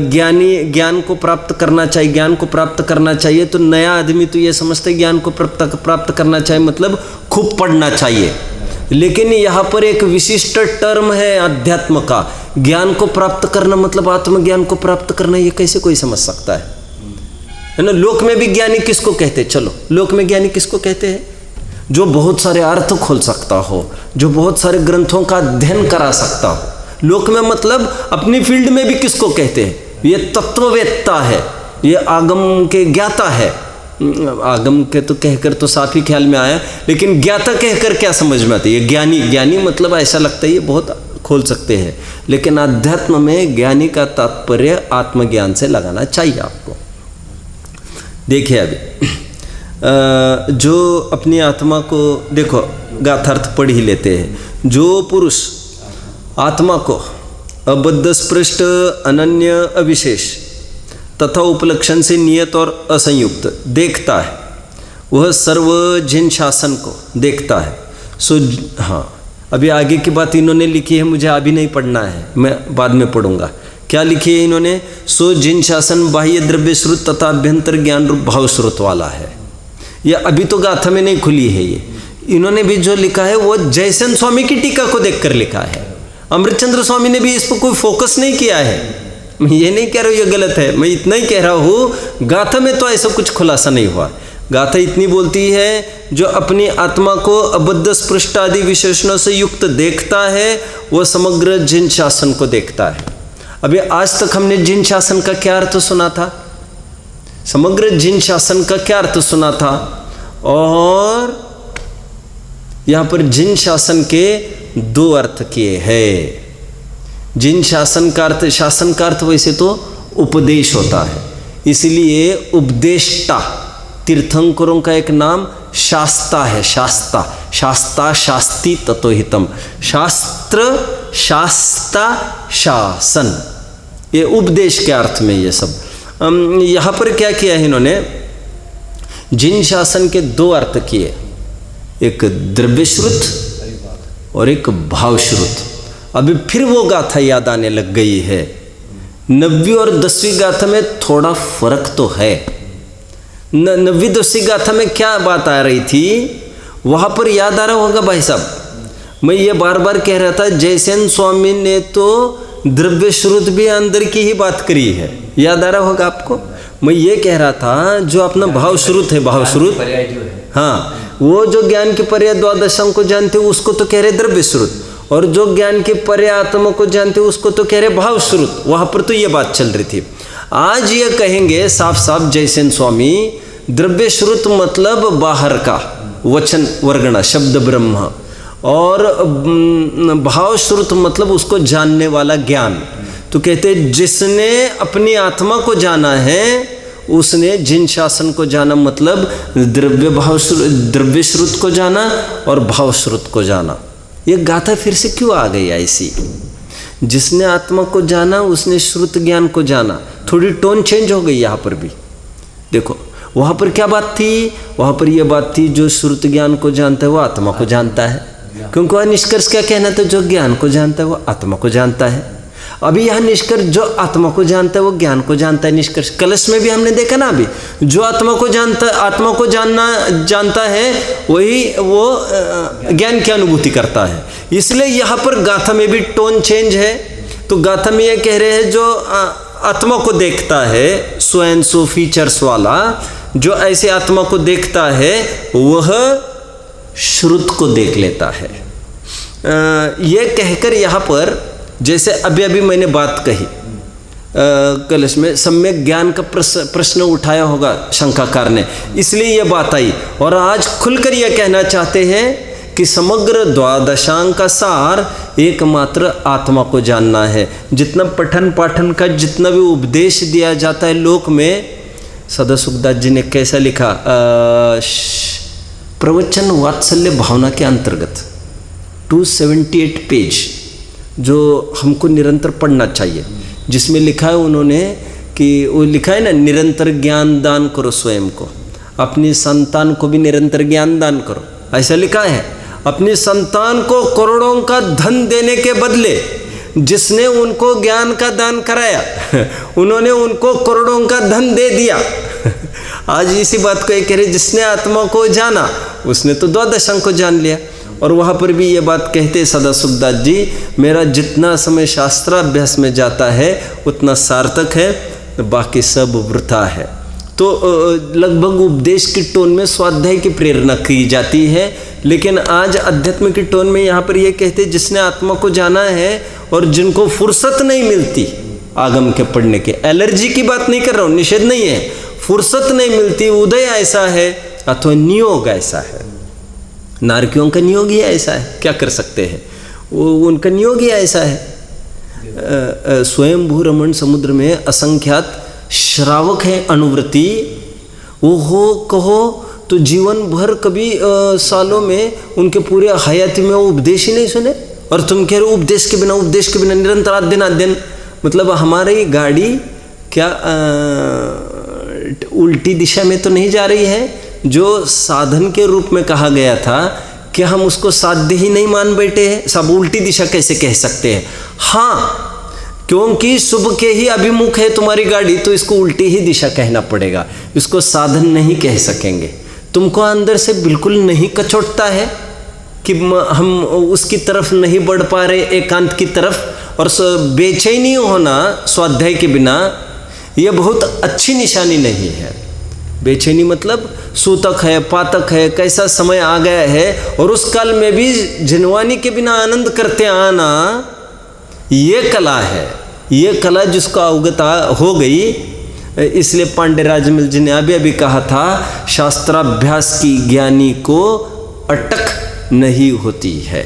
ज्ञान को प्राप्त करना चाहिए। ज्ञान को प्राप्त करना चाहिए तो नया आदमी तो ये समझते ज्ञान को प्राप्त करना चाहिए मतलब खूब पढ़ना चाहिए। लेकिन यहाँ पर एक विशिष्ट टर्म है अध्यात्म का, ज्ञान को प्राप्त करना मतलब आत्मज्ञान को प्राप्त करना, ये कैसे कोई समझ सकता है ना। लोक में भी ज्ञानी किसको कहते हैं? चलो लोक में ज्ञानी किसको कहते हैं? जो बहुत सारे अर्थ खोल सकता हो, जो बहुत सारे ग्रंथों का अध्ययन करा सकता हो। लोक में मतलब अपनी फील्ड में भी किसको कहते हैं? ये तत्ववेत्ता है, ये आगम के ज्ञाता है। आगम के तो कहकर तो साफ ही ख्याल में आया, लेकिन ज्ञाता कहकर क्या समझ में आती है? ज्ञानी, ज्ञानी मतलब ऐसा लगता है ये बहुत खोल सकते हैं, लेकिन अध्यात्म में ज्ञानी का तात्पर्य आत्मज्ञान से लगाना चाहिए आपको। देखिए अभी जो अपनी आत्मा को, देखो गाथार्थ पढ़ ही लेते हैं। जो पुरुष आत्मा को अबद्ध स्पृष्ट अनन्य अविशेष तथा उपलक्षण से नियत और असंयुक्त देखता है, वह सर्व जिन शासन को देखता है। सो हाँ, अभी आगे की बात इन्होंने लिखी है, मुझे अभी नहीं पढ़ना है, मैं बाद में पढ़ूंगा। क्या लिखी है इन्होंने? सो जिन शासन बाह्य द्रव्य श्रुत तथा अभ्यंतर ज्ञान रूप भाव श्रुत वाला है। ये अभी तो गाथा में नहीं खुली है, ये इन्होंने भी जो लिखा है वो जयसेन स्वामी की टीका को देखकर लिखा है। अमृतचंद्र स्वामी ने भी इस पर कोई फोकस नहीं किया है। मैं ये नहीं कह रहा हूँ ये गलत है, मैं इतना ही कह रहा हूँ गाथा में तो ऐसा कुछ खुलासा नहीं हुआ। गाथा इतनी बोलती है जो अपनी आत्मा को अबद्ध स्पृष्ट आदि विशेषणों से युक्त देखता है वो समग्र जिन शासन को देखता है। अभी आज तक हमने जिन शासन का क्या अर्थ सुना था, समग्र जिन शासन का क्या अर्थ सुना था, और यहाँ पर जिन शासन के दो अर्थ किए हैं। जिन शासन का अर्थ वैसे तो उपदेश होता है, इसलिए उपदेष्टा तीर्थंकरों का एक नाम शास्ता है। शास्ता, शास्ता, शास्ति ततोहितम, शास्त्र, शास्ता, शासन, ये उपदेश के अर्थ में ये सब। यहाँ पर क्या किया है इन्होंने? जिन शासन के दो अर्थ किए, एक द्रव्यश्रुत और एक भावश्रुत। अभी फिर वो गाथा याद आने लग गई है। 9वीं और 10वीं गाथा में थोड़ा फर्क तो है। 9वीं 10वीं गाथा में क्या बात आ रही थी वहाँ पर याद आ रहा होगा भाई साहब। मैं ये बार बार कह रहा था जयसेन स्वामी ने तो द्रव्य श्रुत भी अंदर की ही बात करी है, याद आ रहा होगा आपको। मैं ये कह रहा था जो अपना भाव श्रुत है, भाव श्रुत, हाँ, वो जो ज्ञान के पर्याय द्वादशांग को जानते हो उसको तो कह रहे द्रव्य श्रुत, और जो ज्ञान के पर्याय आत्मा को जानते हो उसको तो कह रहे भाव श्रुत। वहाँ पर तो ये बात चल रही थी। आज ये कहेंगे साफ साफ जयसेन स्वामी, द्रव्य श्रुत मतलब बाहर का वचन वर्गणा शब्द ब्रह्म, और भाव श्रुत मतलब उसको जानने वाला ज्ञान। तो कहते जिसने अपनी आत्मा को जाना है उसने जिन शासन को जाना, मतलब द्रव्य श्रुत को जाना और भाव श्रुत को जाना। ये गाथा फिर से क्यों आ गई ऐसी? जिसने आत्मा को जाना उसने श्रुत ज्ञान को जाना। थोड़ी टोन चेंज हो गई यहाँ पर भी। देखो वहाँ पर क्या बात थी? वहाँ पर यह बात थी जो श्रुत ज्ञान को जानता है वो आत्मा को जानता है, क्योंकि वह निष्कर्ष क्या कहना था? जो ज्ञान को जानता है वो आत्मा को जानता है। अभी यहाँ निष्कर्ष जो आत्मा को जानता है वो ज्ञान को जानता है। निष्कर्ष कलश में भी हमने देखा ना, अभी जो आत्मा को जानता है वही वो ज्ञान की अनुभूति करता है। इसलिए यहाँ पर गाथा में भी टोन चेंज है। तो गाथा में ये कह रहे हैं जो आत्मा को देखता है, सो एंड सो फीचर्स वाला, जो ऐसे आत्मा को देखता है वह श्रुत को देख लेता है। ये कहकर यहाँ पर जैसे अभी मैंने बात कही कलश में सम्यक ज्ञान का प्रश्न उठाया होगा शंकाकार ने, इसलिए यह बात आई। और आज खुलकर यह कहना चाहते हैं कि समग्र द्वादशांग का सार एकमात्र आत्मा को जानना है। जितना पठन पाठन का जितना भी उपदेश दिया जाता है लोक में, सदा सुखदास जी ने कैसा लिखा, प्रवचन वात्सल्य भावना के अंतर्गत 278 पेज जो हमको निरंतर पढ़ना चाहिए, जिसमें लिखा है उन्होंने कि वो लिखा है ना, निरंतर ज्ञान दान करो स्वयं को, अपनी संतान को भी निरंतर ज्ञान दान करो, ऐसा लिखा है। अपनी संतान को करोड़ों का धन देने के बदले जिसने उनको ज्ञान का दान कराया उन्होंने उनको करोड़ों का धन दे दिया। आज इसी बात को कह रहे, जिसने आत्मा को जाना उसने तो द्वादशांग को जान लिया। और वहाँ पर भी ये बात कहते सदा सुखदास जी, मेरा जितना समय शास्त्राभ्यास में जाता है उतना सार्थक है, बाकी सब वृथा है। तो लगभग उपदेश की टोन में स्वाध्याय की प्रेरणा की जाती है, लेकिन आज अध्यात्म की टोन में यहाँ पर ये कहते जिसने आत्मा को जाना है और जिनको फुर्सत नहीं मिलती आगम के पढ़ने के, एलर्जी की बात नहीं कर रहा हूँ, निषेध नहीं है, फुर्सत नहीं मिलती, उदय ऐसा है अथवा नियोग ऐसा है। नारकियों का नियोग ही ऐसा है, क्या कर सकते हैं, वो उनका नियोग ही ऐसा है। स्वयंभू रमण समुद्र में असंख्यात श्रावक हैं अनुवृत्ति, वो हो कहो तो जीवन भर कभी सालों में उनके पूरे हयाती में वो उपदेश ही नहीं सुने, और तुम कह रहे हो उपदेश के बिना निरंतर अध्ययन। मतलब हमारी गाड़ी क्या उल्टी दिशा में तो नहीं जा रही है? जो साधन के रूप में कहा गया था कि हम उसको साध्य ही नहीं मान बैठे हैं, सब उल्टी दिशा कैसे कह सकते हैं? हाँ, क्योंकि शुभ के ही अभिमुख है तुम्हारी गाड़ी, तो इसको उल्टी ही दिशा कहना पड़ेगा, इसको साधन नहीं कह सकेंगे। तुमको अंदर से बिल्कुल नहीं कचोटता है कि हम उसकी तरफ नहीं बढ़ पा रहे एकांत की तरफ, और बेचैनी होना स्वाध्याय के बिना यह बहुत अच्छी निशानी नहीं है। बेचैनी मतलब सूतक है, पातक है, कैसा समय आ गया है, और उस काल में भी जिनवानी के बिना आनंद करते आना, ये कला है। ये कला जिसको अवगत हो गई, इसलिए पांडे राजमल जी ने अभी कहा था, शास्त्राभ्यास की ज्ञानी को अटक नहीं होती है।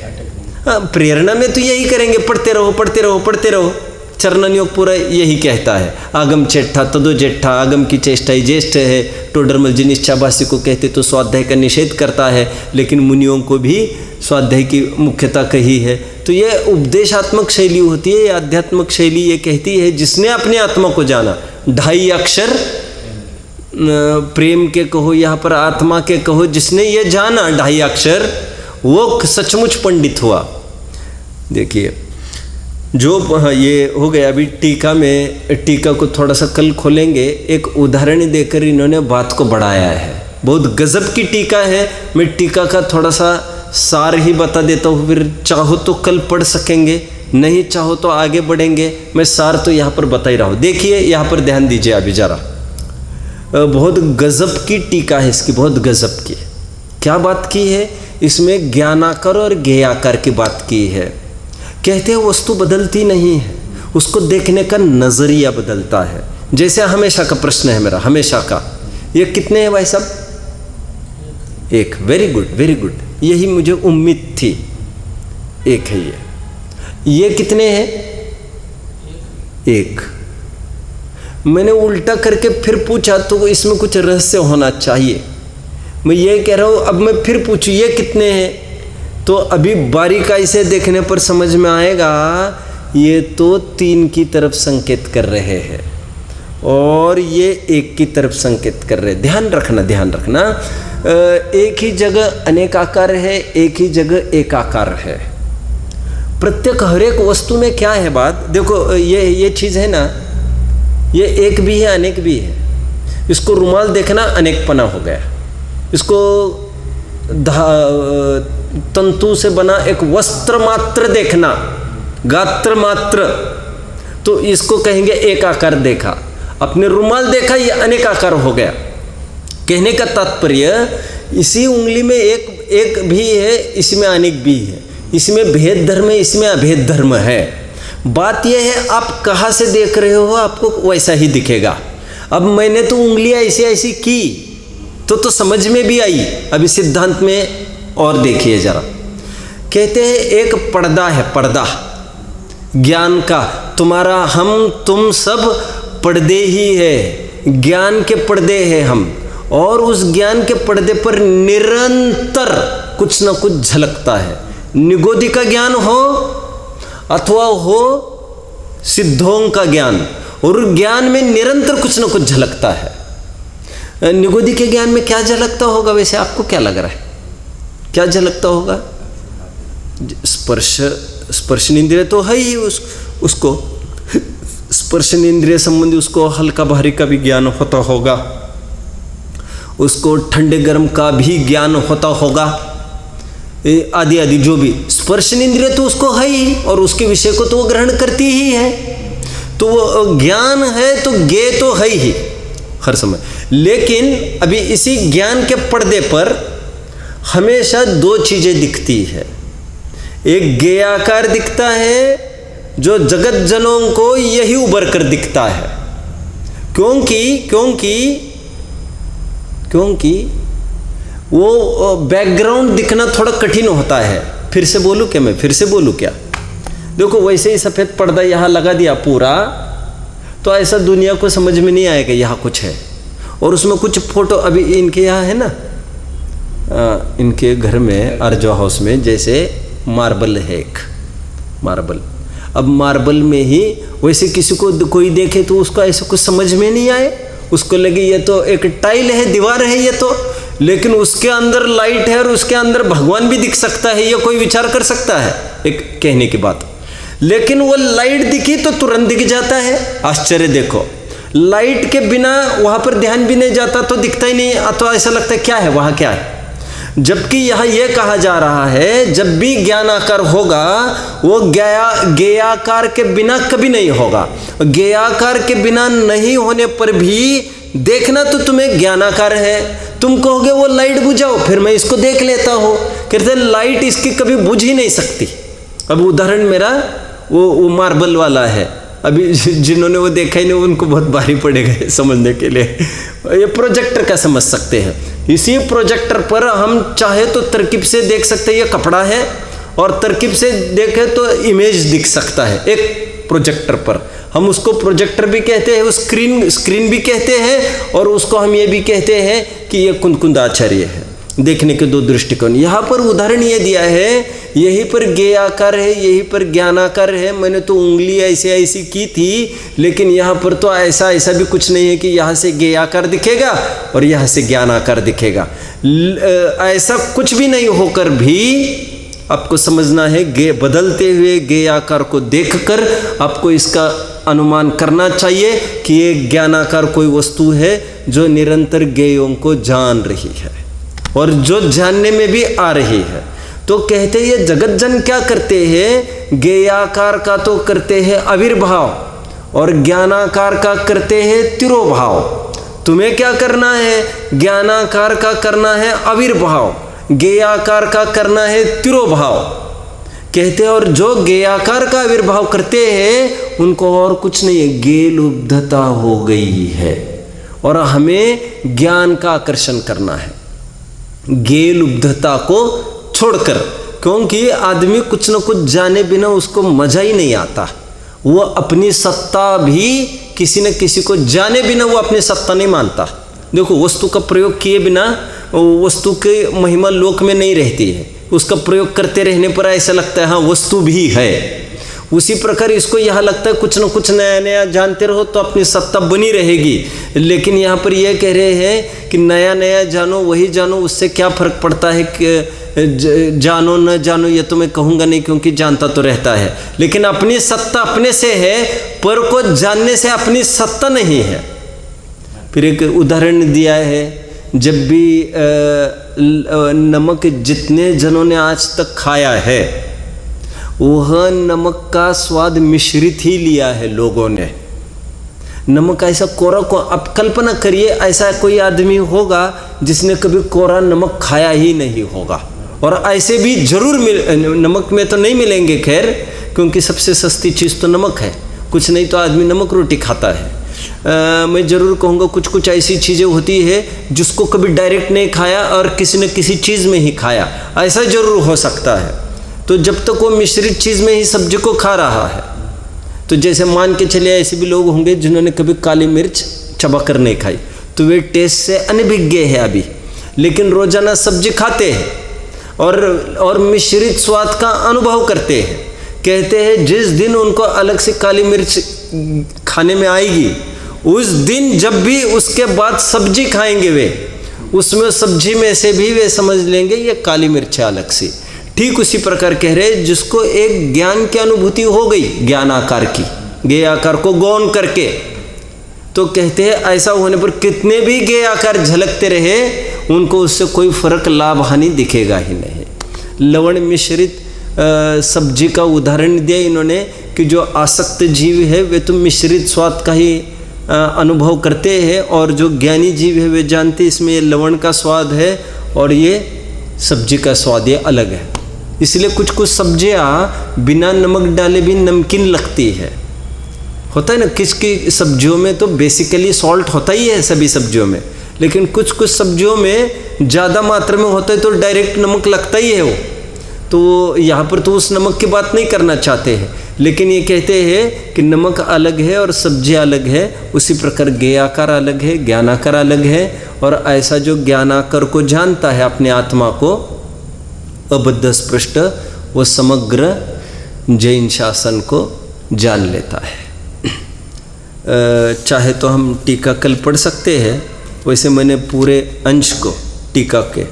प्रेरणा में तो यही करेंगे, पढ़ते रहो पढ़ते रहो पढ़ते रहो। चरणन योग पूरा यही कहता है, आगम चेष्टा तदो जेठा, आगम की चेष्टा ही ज्येष्ठ है। टोडरमल जी निश्चाभासी को कहते तो स्वाध्याय का निषेध करता है, लेकिन मुनियों को भी स्वाध्याय की मुख्यता कही है। तो ये उपदेशात्मक शैली होती है, ये आध्यात्मिक शैली ये कहती है जिसने अपने आत्मा को जाना। 2.5 अक्षर प्रेम के कहो, यहाँ पर आत्मा के कहो, जिसने ये जाना 2.5 अक्षर, वो सचमुच पंडित हुआ। देखिए जो ये हो गया, अभी टीका में, टीका को थोड़ा सा कल खोलेंगे। एक उदाहरण देकर इन्होंने बात को बढ़ाया है, बहुत गजब की टीका है। मैं टीका का थोड़ा सा सार ही बता देता हूँ, फिर चाहो तो कल पढ़ सकेंगे, नहीं चाहो तो आगे बढ़ेंगे। मैं सार तो यहाँ पर बता ही रहा हूँ। देखिए यहाँ पर ध्यान दीजिए अभी जरा, बहुत गजब की टीका है इसकी, बहुत गजब की। क्या बात की है इसमें? ज्ञानाकार और ज्ञेयाकार की बात की है। कहते हैं वस्तु बदलती नहीं है, उसको देखने का नज़रिया बदलता है। जैसे हमेशा का प्रश्न है मेरा, हमेशा का, ये कितने हैं भाई साहब? 1। वेरी गुड वेरी गुड, यही मुझे उम्मीद थी, 1 है ये कितने हैं? 1। मैंने उल्टा करके फिर पूछा तो इसमें कुछ रहस्य होना चाहिए। मैं ये कह रहा हूँ, अब मैं फिर पूछूँ ये कितने हैं, तो अभी बारीकाई से देखने पर समझ में आएगा ये तो 3 की तरफ संकेत कर रहे हैं और ये 1 की तरफ संकेत कर रहे हैं। ध्यान रखना, ध्यान रखना, एक ही जगह अनेक आकार है, एक ही जगह एक आकार है। प्रत्येक हर एक वस्तु में क्या है बात, देखो ये चीज़ है ना, ये एक भी है अनेक भी है। इसको रुमाल देखना अनेकपना हो गया, इसको तंतु से बना एक वस्त्र मात्र देखना, गात्र मात्र, तो इसको कहेंगे एक आकार देखा। अपने रुमाल देखा, ये अनेक आकार हो गया। कहने का तात्पर्य, इसी उंगली में एक भी है, इसमें अनेक भी है, इसमें भेद धर्म है, इसमें अभेद धर्म है। बात यह है आप कहाँ से देख रहे हो, आपको वैसा ही दिखेगा। अब मैंने तो उंगलियां ऐसी ऐसी की तो समझ में भी आई। अभी सिद्धांत में और देखिए जरा, कहते हैं एक पर्दा है, पर्दा ज्ञान का, तुम्हारा हम तुम सब पर्दे ही है, ज्ञान के पर्दे हैं हम, और उस ज्ञान के पर्दे पर निरंतर कुछ ना कुछ झलकता है। निगोदी का ज्ञान हो अथवा हो सिद्धों का ज्ञान, और ज्ञान में निरंतर कुछ ना कुछ झलकता है। निगोदी के ज्ञान में क्या झलकता होगा वैसे, आपको क्या लग रहा है, क्या झलकता होगा? स्पर्शनेंद्रिय तो है ही, उसको स्पर्शनेंद्रिय संबंधी उसको हल्का भारी का भी ज्ञान होता होगा, उसको ठंडे गर्म का भी ज्ञान होता होगा, आदि आदि जो भी स्पर्शनेंद्रिय तो उसको है ही, और उसके विषय को तो वो ग्रहण करती ही है। तो वो ज्ञान है तो ज्ञे तो है ही हर समय। लेकिन अभी इसी ज्ञान के पर्दे पर हमेशा 2 चीज़ें दिखती है। एक ज्ञेयाकार दिखता है जो जगत जनों को यही उभर कर दिखता है, क्योंकि वो बैकग्राउंड दिखना थोड़ा कठिन होता है। फिर से बोलूँ क्या मैं, फिर से बोलूँ क्या? देखो वैसे ही सफ़ेद पर्दा यहाँ लगा दिया पूरा, तो ऐसा दुनिया को समझ में नहीं आएगा यहाँ कुछ है, और उसमें कुछ फोटो अभी इनके यहाँ है ना, इनके घर में अर्जो हाउस में जैसे मार्बल है, एक मार्बल। अब मार्बल में ही वैसे किसी को कोई देखे तो उसको ऐसा कुछ समझ में नहीं आए, उसको लगे ये तो एक टाइल है, दीवार है ये तो, लेकिन उसके अंदर लाइट है और उसके अंदर भगवान भी दिख सकता है, ये कोई विचार कर सकता है? एक कहने की बात। लेकिन वो लाइट दिखी तो तुरंत दिख जाता है। आश्चर्य देखो, लाइट के बिना वहाँ पर ध्यान भी नहीं जाता तो दिखता ही नहीं, तो ऐसा लगता है क्या है वहाँ, क्या है। जबकि यहाँ ये कहा जा रहा है जब भी ज्ञानाकार होगा वो ज्ञेयाकार के बिना कभी नहीं होगा। ज्ञेयाकार के बिना नहीं होने पर भी देखना तो तुम्हें ज्ञानाकार है। तुम कहोगे वो लाइट बुझाओ, फिर मैं इसको देख लेता हूँ। कहते लाइट इसकी कभी बुझ ही नहीं सकती। अब उदाहरण मेरा वो मार्बल वाला है, अभी जिन्होंने वो देखा ही नहीं उनको बहुत भारी पड़ेगा समझने के लिए। ये प्रोजेक्टर का समझ सकते हैं। इसी प्रोजेक्टर पर हम चाहे तो तरकीब से देख सकते हैं ये कपड़ा है, और तरकीब से देखें तो इमेज दिख सकता है एक प्रोजेक्टर पर। हम उसको प्रोजेक्टर भी कहते हैं, उस स्क्रीन भी कहते हैं, और उसको हम ये भी कहते हैं कि ये कुंदकुंदाचार्य है। देखने के दो दृष्टिकोण। यहाँ पर उदाहरण ये दिया है, यहीं पर ज्ञेयाकार है, यहीं पर ज्ञानाकार है। मैंने तो उंगली ऐसी की थी, लेकिन यहाँ पर तो ऐसा भी कुछ नहीं है कि यहाँ से ज्ञेयाकार दिखेगा और यहाँ से ज्ञानाकार दिखेगा। ऐसा कुछ भी नहीं होकर भी आपको समझना है, बदलते हुए ज्ञेयाकार को देखकर आपको इसका अनुमान करना चाहिए कि ये ज्ञानाकार कोई वस्तु है जो निरंतर ज्ञेयों को जान रही है और जो जानने में भी आ रही है। तो कहते हैं ये जगत जन क्या करते हैं, ज्ञेयाकार का तो करते हैं आविर्भाव और ज्ञानाकार का करते हैं तिरोभाव। तुम्हें क्या करना है, ज्ञानाकार का करना है आविर्भाव, ज्ञेयाकार का करना है तिरोभाव। कहते हैं और जो ज्ञेयाकार का आविर्भाव करते हैं उनको और कुछ नहीं है, ज्ञेलुब्धता हो गई है। और हमें ज्ञान का आकर्षण करना है, ज्ञेलुब्धता को छोड़कर, क्योंकि आदमी कुछ न कुछ जाने बिना उसको मजा ही नहीं आता। वो अपनी सत्ता भी किसी न किसी को जाने बिना वो अपनी सत्ता नहीं मानता। देखो वस्तु का प्रयोग किए बिना वस्तु की महिमा लोक में नहीं रहती है, उसका प्रयोग करते रहने पर ऐसा लगता है हाँ वस्तु भी है। उसी प्रकार इसको यहाँ लगता है कुछ न कुछ नया नया जानते रहो तो अपनी सत्ता बनी रहेगी। लेकिन यहाँ पर यह कह रहे हैं कि नया नया जानो, वही जानो, उससे क्या फ़र्क पड़ता है कि जानो न जानो, ये तो मैं कहूँगा नहीं क्योंकि जानता तो रहता है। लेकिन अपनी सत्ता अपने से है, पर को जानने से अपनी सत्ता नहीं है। फिर एक उदाहरण दिया है, जब भी नमक जितने जनों ने आज तक खाया है वह नमक का स्वाद मिश्रित ही लिया है लोगों ने। नमक ऐसा कोरा को आप कल्पना करिए, ऐसा कोई आदमी होगा जिसने कभी कोरा नमक खाया ही नहीं होगा। और ऐसे भी जरूर नमक में तो नहीं मिलेंगे खैर, क्योंकि सबसे सस्ती चीज़ तो नमक है। कुछ नहीं तो आदमी नमक रोटी खाता है। मैं ज़रूर कहूँगा कुछ कुछ ऐसी चीज़ें होती है जिसको कभी डायरेक्ट नहीं खाया और किसी न किसी चीज़ में ही खाया, ऐसा ज़रूर हो सकता है। तो जब तक वो मिश्रित चीज़ में ही सब्जी को खा रहा है, तो जैसे मान के चले ऐसे भी लोग होंगे जिन्होंने कभी काली मिर्च चबा कर नहीं खाई, तो वे टेस्ट से अनभिज्ञ है अभी, लेकिन रोज़ाना सब्जी खाते हैं और मिश्रित स्वाद का अनुभव करते हैं। कहते हैं जिस दिन उनको अलग से काली मिर्च खाने में आएगी, उस दिन जब भी उसके बाद सब्जी खाएंगे वे, उसमें सब्जी में से भी वे समझ लेंगे ये काली मिर्च है अलग से। ठीक उसी प्रकार कह रहे जिसको एक ज्ञान की अनुभूति हो गई, ज्ञानाकार की, ज्ञेयाकार को गौण करके, तो कहते हैं ऐसा होने पर कितने भी ज्ञेयाकार झलकते रहे उनको उससे कोई फर्क लाभ हानि दिखेगा ही नहीं। लवण मिश्रित सब्जी का उदाहरण दिया इन्होंने कि जो आसक्त जीव है वे तो मिश्रित स्वाद का ही अनुभव करते हैं, और जो ज्ञानी जीव है वे जानते इसमें ये लवण का स्वाद है और ये सब्जी का स्वाद ये अलग है। इसलिए कुछ कुछ सब्जियां बिना नमक डाले भी नमकीन लगती है। होता है ना, किसकी सब्जियों में तो बेसिकली सॉल्ट होता ही है सभी सब्जियों में, लेकिन कुछ कुछ सब्जियों में ज़्यादा मात्रा में होता है तो डायरेक्ट नमक लगता ही है वो। तो यहाँ पर तो उस नमक की बात नहीं करना चाहते हैं, लेकिन ये कहते हैं कि नमक अलग है और सब्जी अलग है। उसी प्रकार ज्ञेयाकार अलग है, ज्ञानाकार अलग है। और ऐसा जो ज्ञानाकार को जानता है अपने आत्मा को अबद्ध स्पृष्ट, वो समग्र जैन शासन को जान लेता है। चाहे तो हम टीका कल पढ़ सकते हैं, वैसे मैंने पूरे अंश को टीका के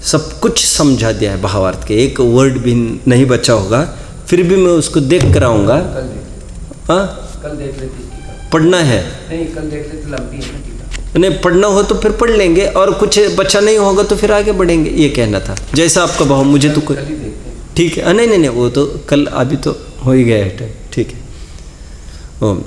सब कुछ समझा दिया है, भावार्थ के एक वर्ड भी नहीं बचा होगा। फिर भी मैं उसको देख कर आऊँगा। कल देख लेते, हाँ, कल देख लेते टीका। पढ़ना है, नहीं कल देख लेते, लंबी है ना टीका। नहीं पढ़ना हो तो फिर पढ़ लेंगे, और कुछ बचा नहीं होगा तो फिर आगे बढ़ेंगे, ये कहना था। जैसा आपका भाव, मुझे तो कोई कल ही देखते हैं। ठीक है। नहीं नहीं नहीं, वो तो कल, अभी तो हो ही गया है टाइम। ठीक है। ओम।